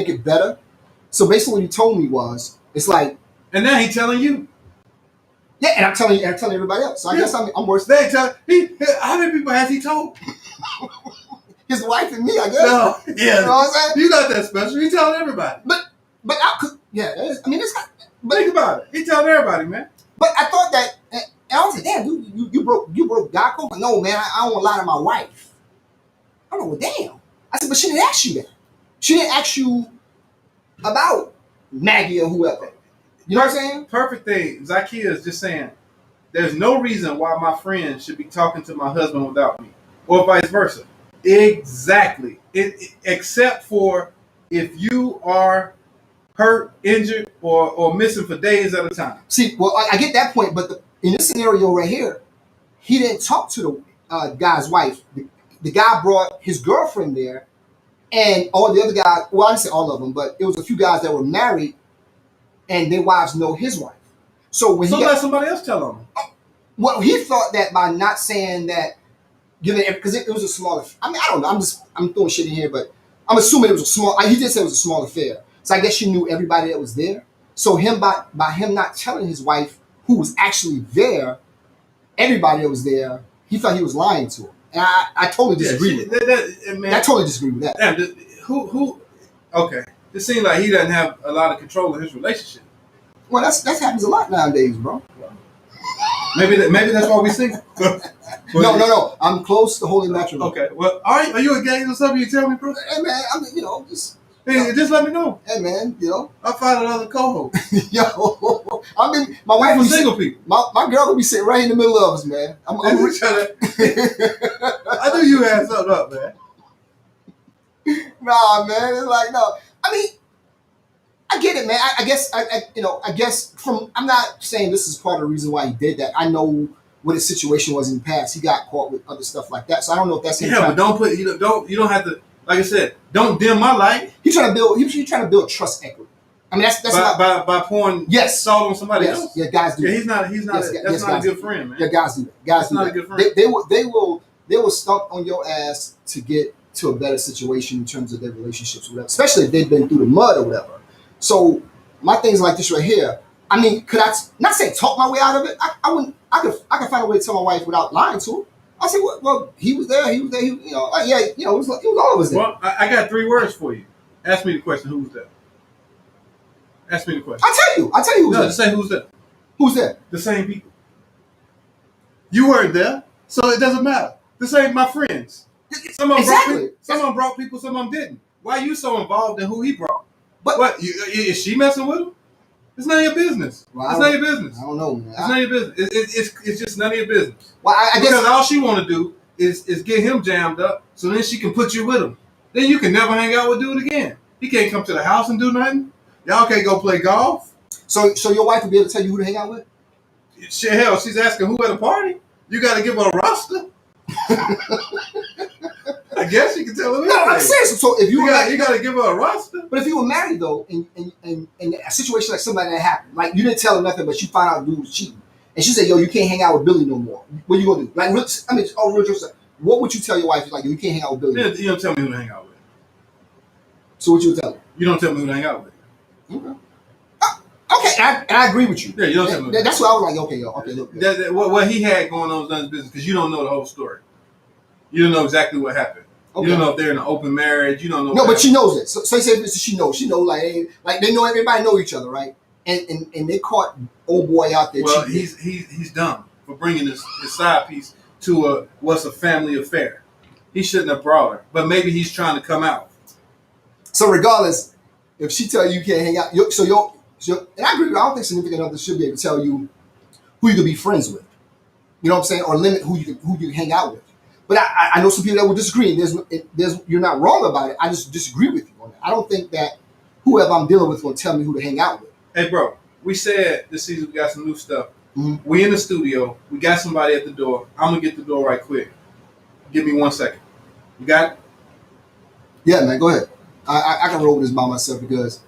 it better. So basically, what he told me was, it's like, and now he's telling you. Yeah, and I'm telling everybody else. So I guess I'm worse. They tell how many people has he told? His wife and me, I guess. No, yeah, you know what I'm saying? You got that special. He telling everybody. But I could, yeah. I mean, it's not. But think about it. He telling everybody, man. But I thought that, and I was like, damn, dude, you broke God code. No, man, I don't want to lie to my wife. I don't know. Well, damn. I said, but she didn't ask you that. She didn't ask you about Maggie or whoever. You know what I'm saying? Perfect thing. Zakiya is just saying, there's no reason why my friend should be talking to my husband without me, or vice versa. Exactly. Except for if you are hurt, injured, or missing for days at a time. See, well, I get that point, but in this scenario right here, he didn't talk to the guy's wife. The guy brought his girlfriend there, and all the other guys, well, I didn't say all of them, but it was a few guys that were married, and their wives know his wife. So when let somebody else tell him. Well, he thought that by not saying that, because it was a smaller. I mean, I don't know. I'm throwing shit in here, but I'm assuming it was a small. He did say it was a small affair. So I guess she knew everybody that was there. So by him not telling his wife who was actually there, everybody that was there, he thought he was lying to her. And I totally disagree with that. I totally disagree with that. Man, who? Okay, it seems like he doesn't have a lot of control of his relationship. Well, that happens a lot nowadays, bro. Maybe that's why we sing. No. I'm close to holy matrimony. Okay. Well, are you engaged or something? You tell me, bro. Hey, man. I mean, just let me know. Hey, man. I'll find another co-host. Yo, I mean, my wife for single people. My girl will be sitting right in the middle of us, man. I knew you had something up, man. Nah, man. It's like, no. I mean, I get it, man. I guess I'm not saying this is part of the reason why he did that. I know what his situation was in the past. He got caught with other stuff like that. So I don't know if that's him. Yeah, but you don't have to. Like I said, don't dim my light. He's trying to build trust equity. I mean, that's by pouring salt on somebody else. Yeah, guys do. Yeah, he's not. That's not a good friend, man. Yeah, guys do that. Guys do not that. A good friend. They will stomp on your ass to get to a better situation in terms of their relationships, or whatever. Especially if they've been through the mud or whatever. So my things like this right here. I mean, could I not say talk my way out of it? I wouldn't. I could find a way to tell my wife without lying to her. I said, well, he was there. It was all of us there. Well, I got 3 words for you. Ask me the question. Who was there? Ask me the question. I tell you who's there. Say who's there. Who's there? The same people. You weren't there, so it doesn't matter. The same, my friends. Some of them brought people, some of them didn't. Why are you so involved in who he brought? But is she messing with him? It's none of your business. Well, it's none of your business. I don't know, man. It's none of your business. It's just none of your business. Well, I guess because all she want to do is get him jammed up, so then she can put you with him. Then you can never hang out with dude again. He can't come to the house and do nothing. Y'all can't go play golf. So your wife will be able to tell you who to hang out with? Shit, hell, she's asking who at a party. You got to give her a roster. I guess you can tell her. No, I'm saying so. If you got to give her a roster. But if you were married though, in a situation like somebody that happened, like you didn't tell her nothing, but you found out dude was cheating, and she said, "Yo, you can't hang out with Billy no more." What are you gonna do? Like, real truth. What would you tell your wife? Like, yo, you can't hang out with Billy. You don't tell me who to hang out with. So what you would tell her? You don't tell me who to hang out with. Okay. Okay, and I agree with you. Yeah, you don't tell me. That's what I was like. Okay, look. What he had going on is none of his business because you don't know the whole story. You don't know exactly what happened. Okay. You don't know if they're in an open marriage. You don't know. No, but she knows it. So he said she knows. She knows like they know everybody know each other, right? And they caught old boy out there. Well, cheating. he's dumb for bringing his side piece to what's a family affair. He shouldn't have brought her, but maybe he's trying to come out. So regardless, if she tell you can't hang out, and I agree. I don't think significant others should be able to tell you who you could be friends with. You know what I'm saying, or limit who you can hang out with. But I know some people that will disagree. You're not wrong about it. I just disagree with you on that. I don't think that whoever I'm dealing with will tell me who to hang out with. Hey, bro, we said this season we got some new stuff. Mm-hmm. We in the studio. We got somebody at the door. I'm going to get the door right quick. Give me 1 second. You got it? Yeah, man, go ahead. I can roll with this by myself because,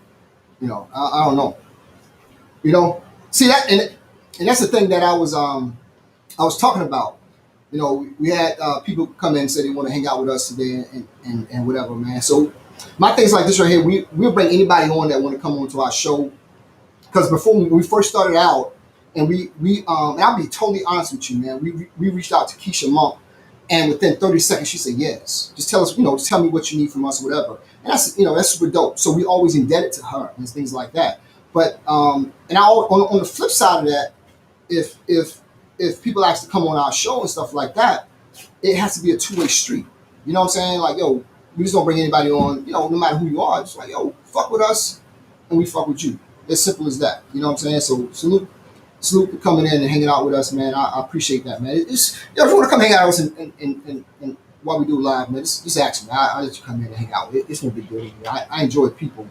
I don't know. See that, and that's the thing that I was talking about. We had people come in and say they want to hang out with us today and whatever, man. So my thing's like this right here. We'll bring anybody on that want to come on to our show. Because before we first started out, and and I'll be totally honest with you, man. We reached out to Keisha Monk, and within 30 seconds she said yes. Just tell us, just tell me what you need from us, or whatever. And that's super dope. So we always indebted to her and things like that. But on the flip side of that, if people ask to come on our show and stuff like that, it has to be a two-way street. You know what I'm saying? Like, yo, we just don't bring anybody on, no matter who you are. Just like, yo, fuck with us, and we fuck with you. As simple as that. You know what I'm saying? So salute for coming in and hanging out with us, man. I appreciate that, man. If you want to come hang out with us and while we do live, man, just ask me. I'll let you come in and hang out. It's no big deal. I enjoy people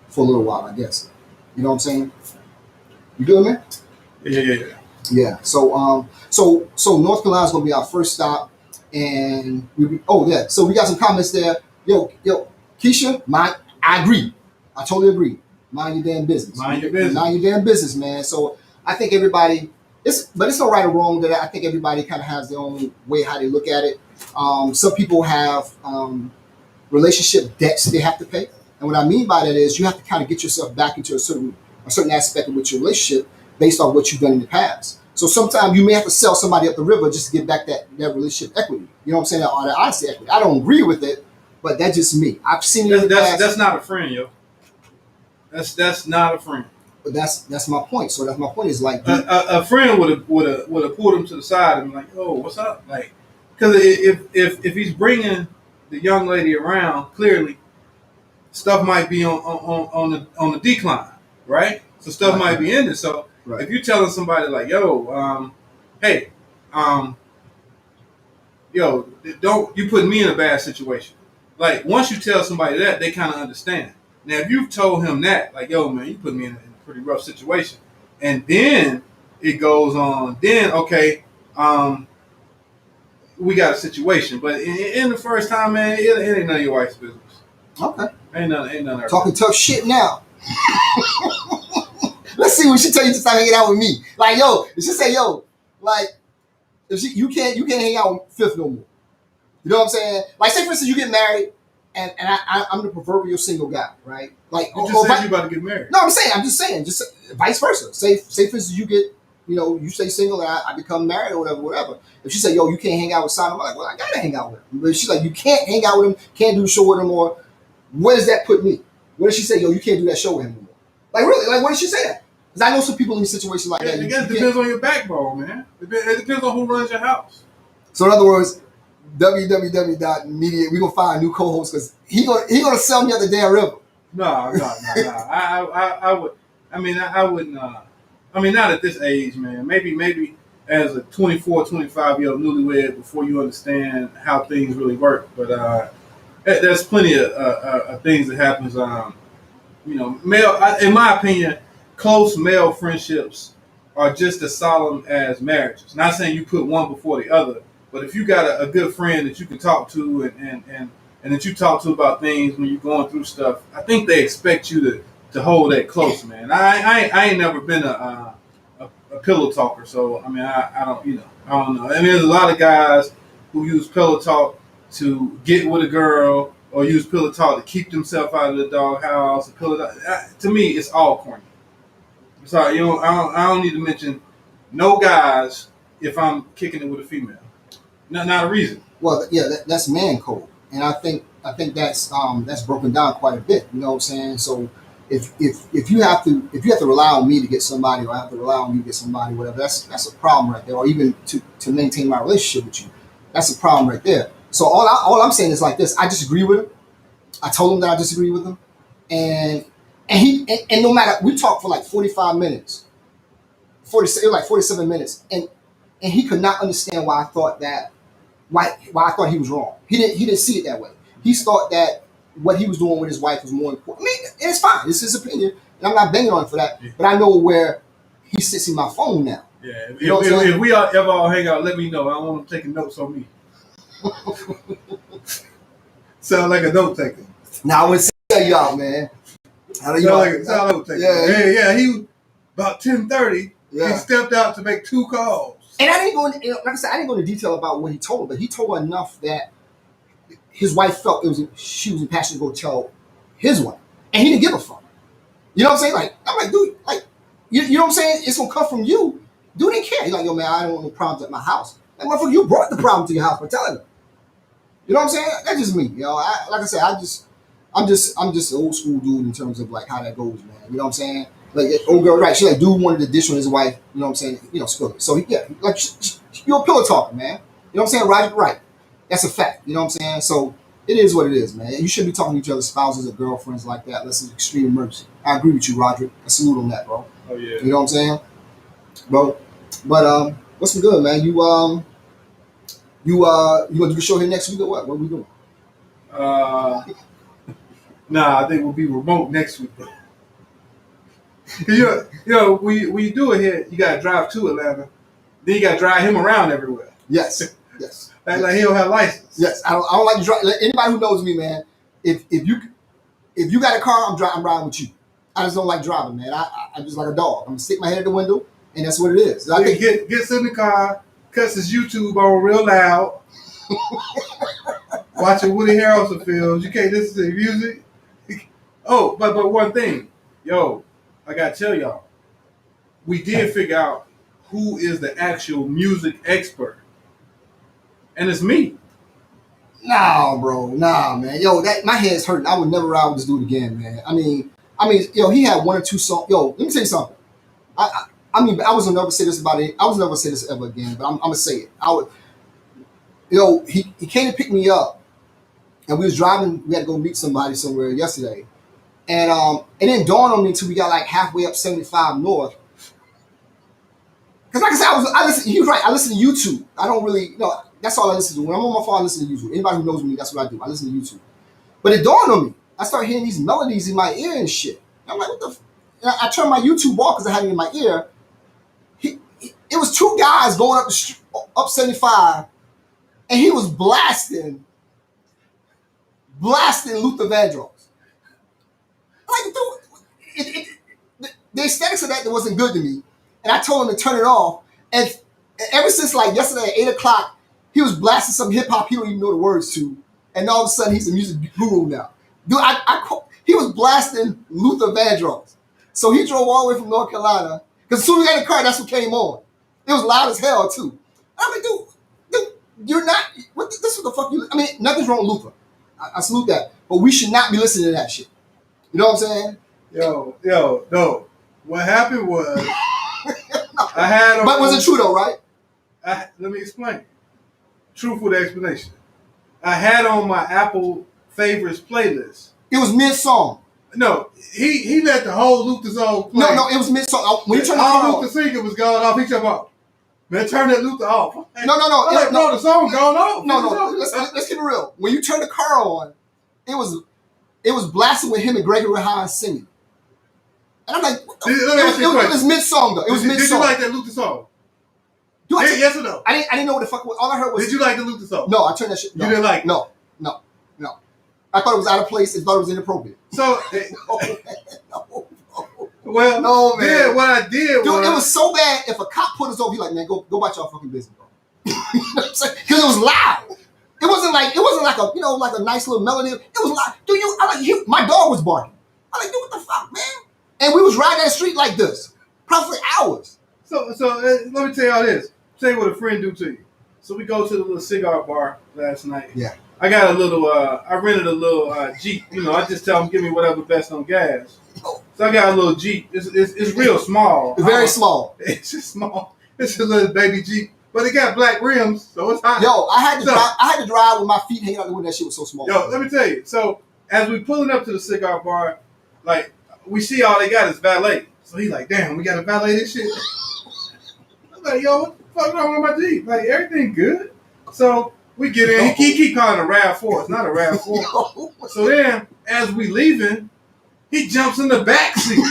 for a little while, I guess. You know what I'm saying? You good, man? Yeah. Yeah. So North Carolina's gonna be our first stop, and so we got some comments there. Yo, Keisha, I agree. I totally agree. Mind your damn business. Mind your damn business, man. So I think everybody, it's no right or wrong that I think everybody kind of has their own way how they look at it. Some people have relationship debts they have to pay, and what I mean by that is you have to kind of get yourself back into a certain aspect of with your relationship based on what you've done in the past. So sometimes you may have to sell somebody up the river just to get back that relationship equity. You know what I'm saying? Or the honesty equity. I don't agree with it, but that's just me. I've seen it. That's not a friend, yo. That's not a friend. But that's my point. So that's my point is like a friend would have pulled him to the side and been like, oh, what's up? Like, because if he's bringing the young lady around, clearly stuff might be on the decline, right? So stuff might be ended. So if you're telling somebody like, yo, hey, yo, don't you put me in a bad situation. Like once you tell somebody that, they kind of understand. Now, if you've told him that, like, yo, man, you put me in a pretty rough situation, and then it goes on, then, okay, we got a situation. But in the first time, man, it ain't none of your wife's business. Okay. Ain't none of her. Talking tough shit now. Let's see what she tell you to start hanging out with me. Like, yo, if she say, yo, like, if you can't hang out with Fifth no more. You know what I'm saying? Like, say, for instance, you get married, and I'm the proverbial single guy, right? Like, you just said you about to get married. No, I'm just saying, vice versa. Say for instance, you get, you stay single and I become married or whatever. If she say, yo, you can't hang out with Simon, I'm like, well, I gotta hang out with him. But she's like, you can't hang out with him, can't do a show with him, or where does that put me? What does she say, yo, you can't do that show with him anymore? Like, really? Like, what does she say that? Because I know some people in situations like that. It depends on your backbone, man. It depends on who runs your house. So in other words, www.media, we're gonna find a new co-host because he gonna sell me at the damn river. No. I would. I wouldn't. Not at this age, man. Maybe as a 24, 25-year-old newlywed before you understand how things really work. But there's plenty of things that happens. Male. In my opinion, close male friendships are just as solemn as marriages. Not saying you put one before the other. But if you got a good friend that you can talk to and that you talk to about things when you're going through stuff, I think they expect you to hold that close, man. I ain't never been a pillow talker, so I don't know. There's a lot of guys who use pillow talk to get with a girl or use pillow talk to keep themselves out of the doghouse. To me, it's all corny. So I don't need to mention no guys if I'm kicking it with a female. Not a reason. Well, yeah, that's man code, and I think that's broken down quite a bit. You know what I'm saying? So if you have to rely on me to get somebody, or I have to rely on you to get somebody, whatever, that's a problem right there. Or even to maintain my relationship with you, that's a problem right there. So all I'm saying is like this: I disagree with him. I told him that I disagree with him, and no matter, we talked for like 45 minutes, 47 minutes, and he could not understand why I thought that. Why I thought he was wrong. He didn't see it that way. He thought that what he was doing with his wife was more important. It's fine. It's his opinion, and I'm not banging on him for that. Yeah. But I know where he sits in my phone now. Yeah. If we ever all hang out, let me know. I want him taking notes on me. Sound like a note taker. Now I wouldn't sell you out, man. Sound like a note taker. Yeah. He about 10:30. Yeah. He stepped out to make 2 calls. And I didn't go into, like I said, I didn't go into detail about what he told her, but he told her enough that his wife felt she was impassioned to go tell his wife, and he didn't give a fuck. You know what I'm saying? Like, I'm like, dude, like, you know what I'm saying? It's gonna come from you. Dude didn't care. He's like, yo, man, I don't want no problems at my house. Like, motherfucker, you brought the problem to your house by telling her. You know what I'm saying? That's just me. You know, like I said, I'm just an old school dude in terms of like how that goes, man. You know what I'm saying? Like, old girl, right? She like, dude wanted to dish on his wife. You know what I'm saying? You know, spill it. So yeah, like you're a pillow talker, man. You know what I'm saying? Roger, right? That's a fact. You know what I'm saying? So it is what it is, man. You shouldn't be talking to each other's spouses or girlfriends like that unless it's extreme emergency. I agree with you, Roderick. I salute on that, bro. Oh yeah. You know what I'm saying, bro? But what's been good, man? You gonna do the show here next week or what? What are we doing? Nah, I think we'll be remote next week. You know, when you do it here, you gotta drive to Atlanta. Then you gotta drive him around everywhere. Yes. Yes. Like he don't have license. Yes. I don't like to drive. Anybody who knows me, man, if you got a car, I'm riding with you. I just don't like driving, man. I'm just like a dog. I'm gonna stick my head in the window, and that's what it is. I think gets in the car, cuts his YouTube on real loud, watching Woody Harrelson films. You can't listen to the music. Oh, but one thing, yo, I gotta tell y'all, we did figure out who is the actual music expert, and it's me. Nah, bro. Nah, man. Yo, my head's hurting. I would never ride with this dude again, man. I mean, yo, he had 1 or 2 songs. Yo, let me tell you something. I mean, I was gonna never say this about it. I was never gonna say this ever again, but I'm gonna say it. Yo, he came to pick me up, and we was driving. We had to go meet somebody somewhere yesterday, and it didn't dawn on me until we got like halfway up 75 North. Because like I said, I listen. He was right. I listen to YouTube. I don't really, that's all I listen to. When I'm on my phone, I listen to YouTube. Anybody who knows me, that's what I do. I listen to YouTube. But it dawned on me. I started hearing these melodies in my ear and shit. I'm like, what the? I turned my YouTube off because I had it in my ear. It was 2 guys going up 75, and he was blasting Luther Vandross. Like, dude, the aesthetics of that wasn't good to me, and I told him to turn it off. And ever since like yesterday at 8 o'clock, he was blasting some hip hop he don't even know the words to, and all of a sudden he's a music guru now. Dude, he was blasting Luther Vandross. So he drove all the way from North Carolina, because as soon as we got in the car, that's what came on. It was loud as hell too. I'm like, dude, you're not. This is what the fuck you. I mean, nothing's wrong with Luther. I salute that, but we should not be listening to that shit. You know what I'm saying? Yo, no. What happened was I had. But was it true though, right? Let me explain. Truthful explanation. I had on my Apple favorites playlist. It was mid-song. No, he let the whole Luther song play. No, it was mid-song. When you turn the car car off, Luther singer was going off. He talking about, man, turn that Luther off. No. I'm like, bro, the song's going off. No. Let's keep it real. When you turn the car on, it was blasting with him and Gregory Hines singing. And I'm like, it was mid-song though. It was mid-song. Did you like that Luther song? Yes or no? I didn't know what the fuck. All I heard was. Did you like the Luther song? No, I turned that shit. No. You didn't like it? No. I thought it was out of place. I thought it was inappropriate. So, No. Well, no, man. Yeah, what I did was, it was so bad. If a cop put us over, he like, man, go about your fucking business, bro. You know what I'm saying? Because it was loud. It wasn't like a like a nice little melody. It was loud. Dude, my dog was barking. I'm like, dude, what the fuck, man? And we was riding down the street like this, probably for hours. So let me tell you all this. Tell you what a friend do to you. So we go to the little cigar bar last night. Yeah. I got a little, I rented a little Jeep. I just tell them, give me whatever best on gas. So I got a little Jeep. It's real small. Very small. It's just small. It's a little baby Jeep. But it got black rims, so it's hot. Yo, I had to drive with my feet hanging out the window. That shit was so small. Yo, let me tell you. So as we pulling up to the cigar bar, like, we see all they got is valet. So he's like, damn, we got to valet this shit. I'm like, yo, what the fuck wrong with my Jeep? Like, everything good? So we get in. He keep calling it a RAV4. It's not a RAV4. So then, as we leaving, he jumps in the back seat.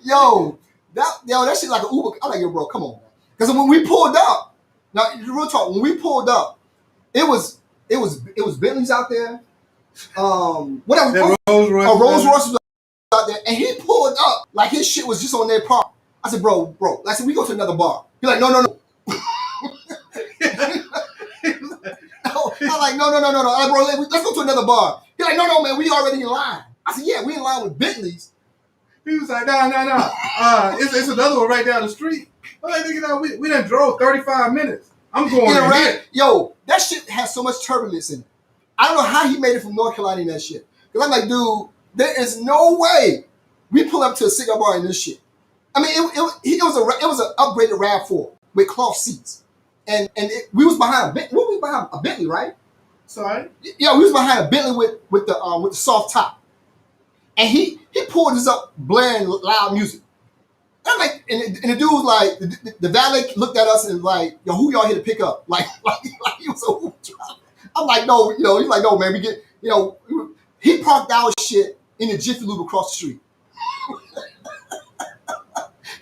Yo, that shit like an Uber. I'm like, yo, bro, come on, man. Because when we pulled up, Now, real talk. When we pulled up, it was Bentleys out there. What else? That Rolls Royce. A Rolls Royce was out there, and he pulled up like his shit was just on their park. I said, bro. I said, we go to another bar. He's like, no. I'm like, no. I'm like, bro, let's go to another bar. He's like, no, man, we already in line. I said, yeah, we in line with Bentleys. He was like, no. It's another one right down the street. I'm like, nigga, we done drove 35 minutes. I'm going in here. Yo, that shit has so much turbulence in it. I don't know how he made it from North Carolina in that shit. Because I'm like, dude, there is no way we pull up to a cigar bar in this shit. I mean, it was an upgraded RAV4 with cloth seats. And we was behind a Bentley, right? Sorry? Yeah, we was behind a Bentley with the soft top. And he pulled us up blaring loud music. And I'm like, and the dude was like, the valet looked at us and like, yo, who y'all here to pick up? Like he was a Uber driver. I'm like, no, he's like, no, man, we get, he parked our shit in the Jiffy Lube across the street.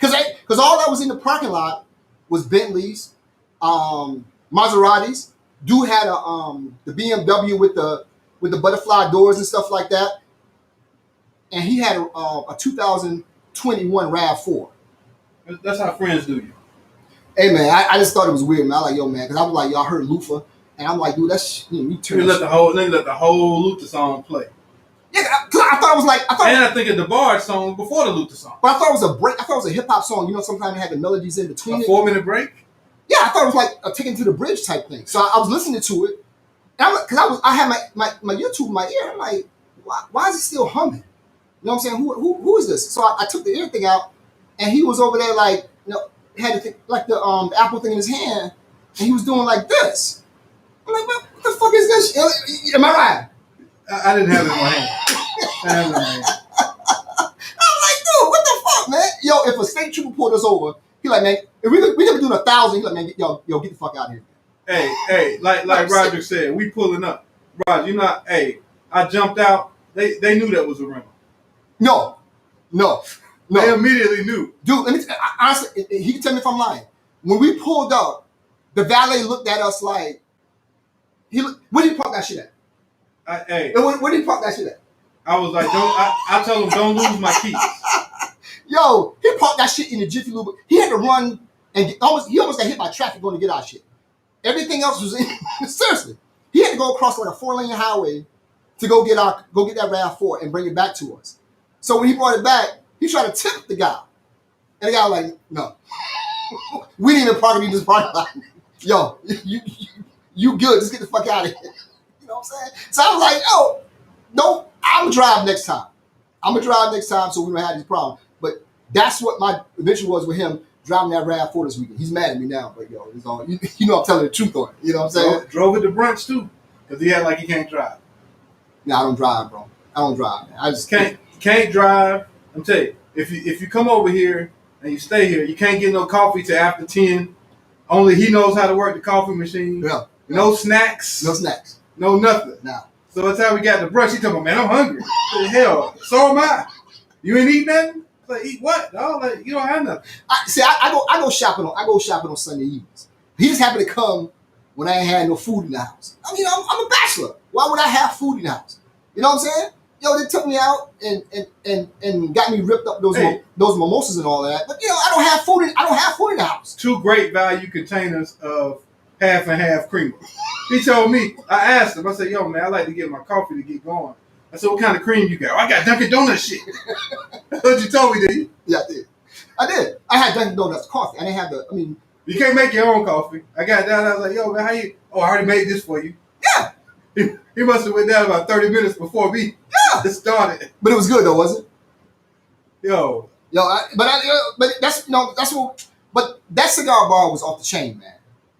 Because all that was in the parking lot was Bentleys, Maseratis. Dude had the BMW with the butterfly doors and stuff like that. And he had a 2021 RAV4. That's how friends do you. Hey, man, I just thought it was weird, man. I like, yo, man, because I was like, y'all heard Lufa. And I'm like, dude, that's, you turn. Let the whole Luther song play. Yeah, I thought it was like, I think of the Bard song before the Luther song. But I thought it was a break. I thought it was a hip hop song. Sometimes they had the melodies in between. A 4-minute break? Yeah, I thought it was like a Taken to the Bridge type thing. So I was listening to it. And I had my YouTube in my ear. I'm like, why is it still humming? You know what I'm saying? Who is this? So I took the ear thing out, and he was over there like, had the thing, like the Apple thing in his hand, and he was doing like this. I'm like, what the fuck is this? Am I right? I didn't have it in my hand. I'm like, dude, what the fuck, man? Yo, if a state trooper pulled us over, he like, man, if we could be doing 1,000, he like, man, yo, get the fuck out of here. Hey, like Roger said, we pulling up. Roger, I jumped out. They knew that was a rental. No. They immediately knew. Dude, let me honestly, he can tell me if I'm lying. When we pulled up, the valet looked at us like, where did he park that shit at? Where did he park that shit at? I was like, I told him, don't lose my keys. Yo, he parked that shit in the Jiffy Lube. He had to run and he almost got hit by traffic going to get our shit. Everything else was in, seriously. He had to go across like a 4-lane highway to go get that RAV4 and bring it back to us. So when he brought it back, he tried to tip the guy. And the guy was like, no. We didn't even park it in this parking lot. Yo, you good. Just get the fuck out of here. You know what I'm saying? So I was like, oh, no, I'm going to drive next time. So we don't have these problems. But that's what my adventure was with him driving that RAV4 this weekend. He's mad at me now, but yo, it's all, I'm telling the truth on it. You know what I'm saying? Drove it to brunch too, because he act like he can't drive. No, I don't drive, bro. I don't drive, man. I just can't drive. I'm telling you, if you come over here and you stay here, you can't get no coffee till after 10. Only he knows how to work the coffee machine. Yeah. No snacks. No nothing. No. So by the time we got to brunch, he talking about, man, I'm hungry. What the hell? So am I. You ain't eat nothing? Like, eat what? No, like, you don't have nothing. I go shopping on Sunday evenings. He just happened to come when I ain't had no food in the house. I mean, I'm a bachelor. Why would I have food in the house? You know what I'm saying? Yo, they took me out and got me ripped up those mimosas and all that. But I don't have food in the house. 2 great value containers of half and half creamer. He told me. I asked him. I said, yo, man, I like to get my coffee to get going. I said, what kind of cream you got? Oh, I got Dunkin' Donuts shit. That's what you told me, did you? Yeah, I did. I had Dunkin' Donuts coffee. I didn't have you can't make your own coffee. I got down. I was like, yo, man, how you? Oh, I already made this for you. Yeah. He must have went down about 30 minutes before me. Yeah. It started. But it was good though, wasn't it? But that cigar bar was off the chain, man.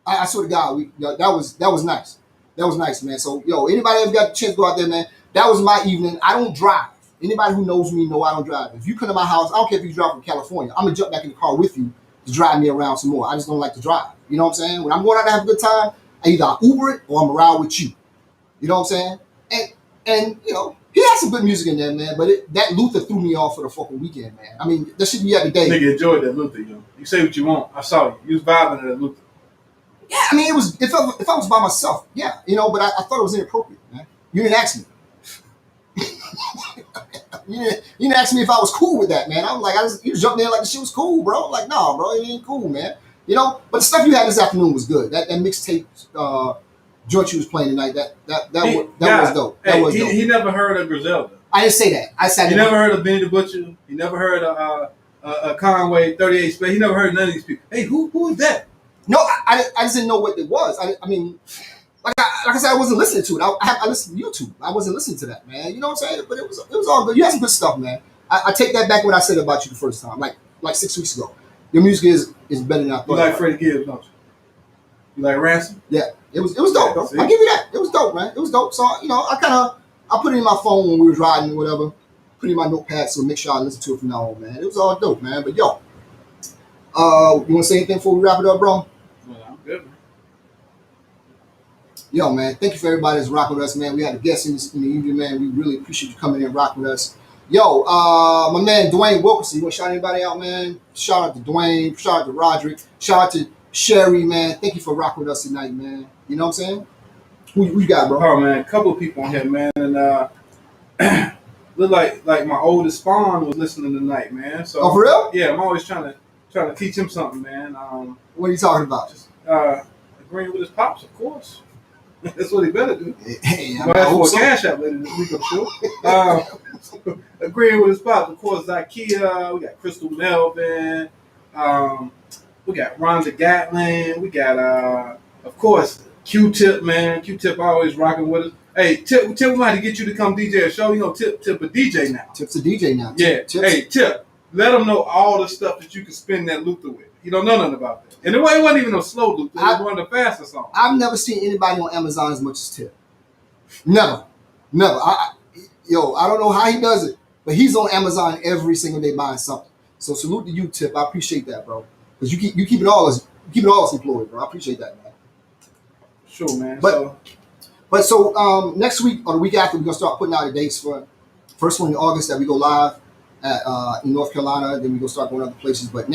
I swear to God, that was nice. That was nice, man. So, anybody ever got the chance to go out there, man? That was my evening. I don't drive. Anybody who knows me know I don't drive. If you come to my house, I don't care if you drive from California. I'm gonna jump back in the car with you to drive me around some more. I just don't like to drive. You know what I'm saying? When I'm going out to have a good time, I either Uber it or I'm around with you. You know what I'm saying? And he had some good music in there, man. But that Luther threw me off for the fucking weekend, man. I mean, that should be every day. Nigga enjoyed that Luther, yo. You say what you want. I saw you. You was vibing to that Luther. Yeah, I mean, if I was by myself, yeah, but I thought it was inappropriate, man. You didn't ask me. You didn't ask me if I was cool with that, man. I was like, you jumped in like the shit was cool, bro. I'm like, nah, bro, it ain't cool, man. But the stuff you had this afternoon was good. That mixtape joint you was playing tonight, that was dope. That was dope. He never heard of Griselda. I didn't say that. I said he never heard of Benny the Butcher. He never heard of Conway 38 Space. He never heard of none of these people. Hey, who is that? No, I just didn't know what it was. I mean, like I said, I wasn't listening to it. I listened to YouTube. I wasn't listening to that, man. You know what I'm saying? But it was all good. You had some good stuff, man. I take that back what I said about you the first time, like 6 weeks ago. Your music is better than I thought. You like Freddie Gibbs, don't you? You like Ransom? Yeah, it was dope, bro. I give you that. It was dope, man. It was dope. So I put it in my phone when we was riding or whatever. Put it in my notepad so make sure I listen to it from now on, man. It was all dope, man. But yo, you want to say anything before we wrap it up, bro? Well, I'm good, man. Yo, man, thank you for everybody that's rocking with us, man. We had a guest in the evening, man. We really appreciate you coming in and rocking with us. Yo, my man Dwayne Wilkerson, you want to shout anybody out, man? Shout out to Dwayne, shout out to Roderick, shout out to Sherry, man. Thank you for rocking with us tonight, man. You know what I'm saying? Who you got, bro? Oh, man, a couple of people on here, man. And look like my oldest Spawn was listening tonight, man. So, oh, for real? Yeah, I'm always trying to teach him something, man. What are you talking about? Just agreeing with his pops, of course. That's what he better do. Hey, well, that's for a cash out later this week, I'm sure. Agreeing with his pops, of course, Ikea. We got Crystal Melvin. We got Rhonda Gatlin. We got, of course, Q-Tip, man. Q-Tip always rocking with us. Hey, Tip, we might have to get you to come DJ a show. Tip a DJ now. Tip's a DJ now. Hey, Tip, let them know all the stuff that you can spin that Luther with. You don't know nothing about that. And it wasn't even no slow Luther. It was one of the faster songs. I've never seen anybody on Amazon as much as Tip. Never. I don't know how he does it, but he's on Amazon every single day buying something. So salute to you, Tip. I appreciate that, bro. Because you keep it all us employed, bro. I appreciate that, man. Sure, man. But so next week or the week after, we're gonna start putting out the dates for first one in August that we go live at in North Carolina. Then we gonna start going other places. But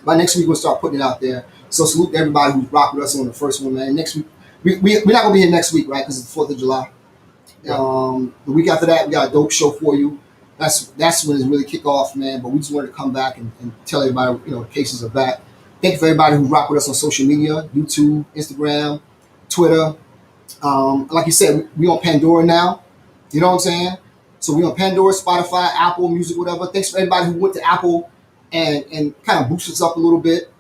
by next week we'll start putting it out there. So salute to everybody who's rocked with us on the first one, man. Next week we're not gonna be here next week, right? Because it's the 4th of July. The week after that, we got a dope show for you. That's when it's really kick off, man. But we just wanted to come back and tell everybody, the cases are back. Thank you for everybody who rocked with us on social media, YouTube, Instagram, Twitter. Like you said, we on Pandora now. You know what I'm saying? So we on Pandora, Spotify, Apple Music, whatever. Thanks for everybody who went to Apple and kind of boost us up a little bit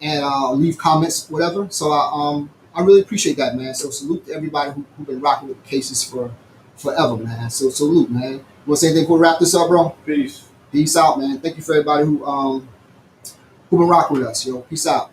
and leave comments, whatever. So I really appreciate that, man. So salute to everybody who been rocking with the cases for forever, man. So salute, man. You want to say anything before we wrap this up, bro? Peace. Peace out, man. Thank you for everybody who been rocking with us, yo. Peace out.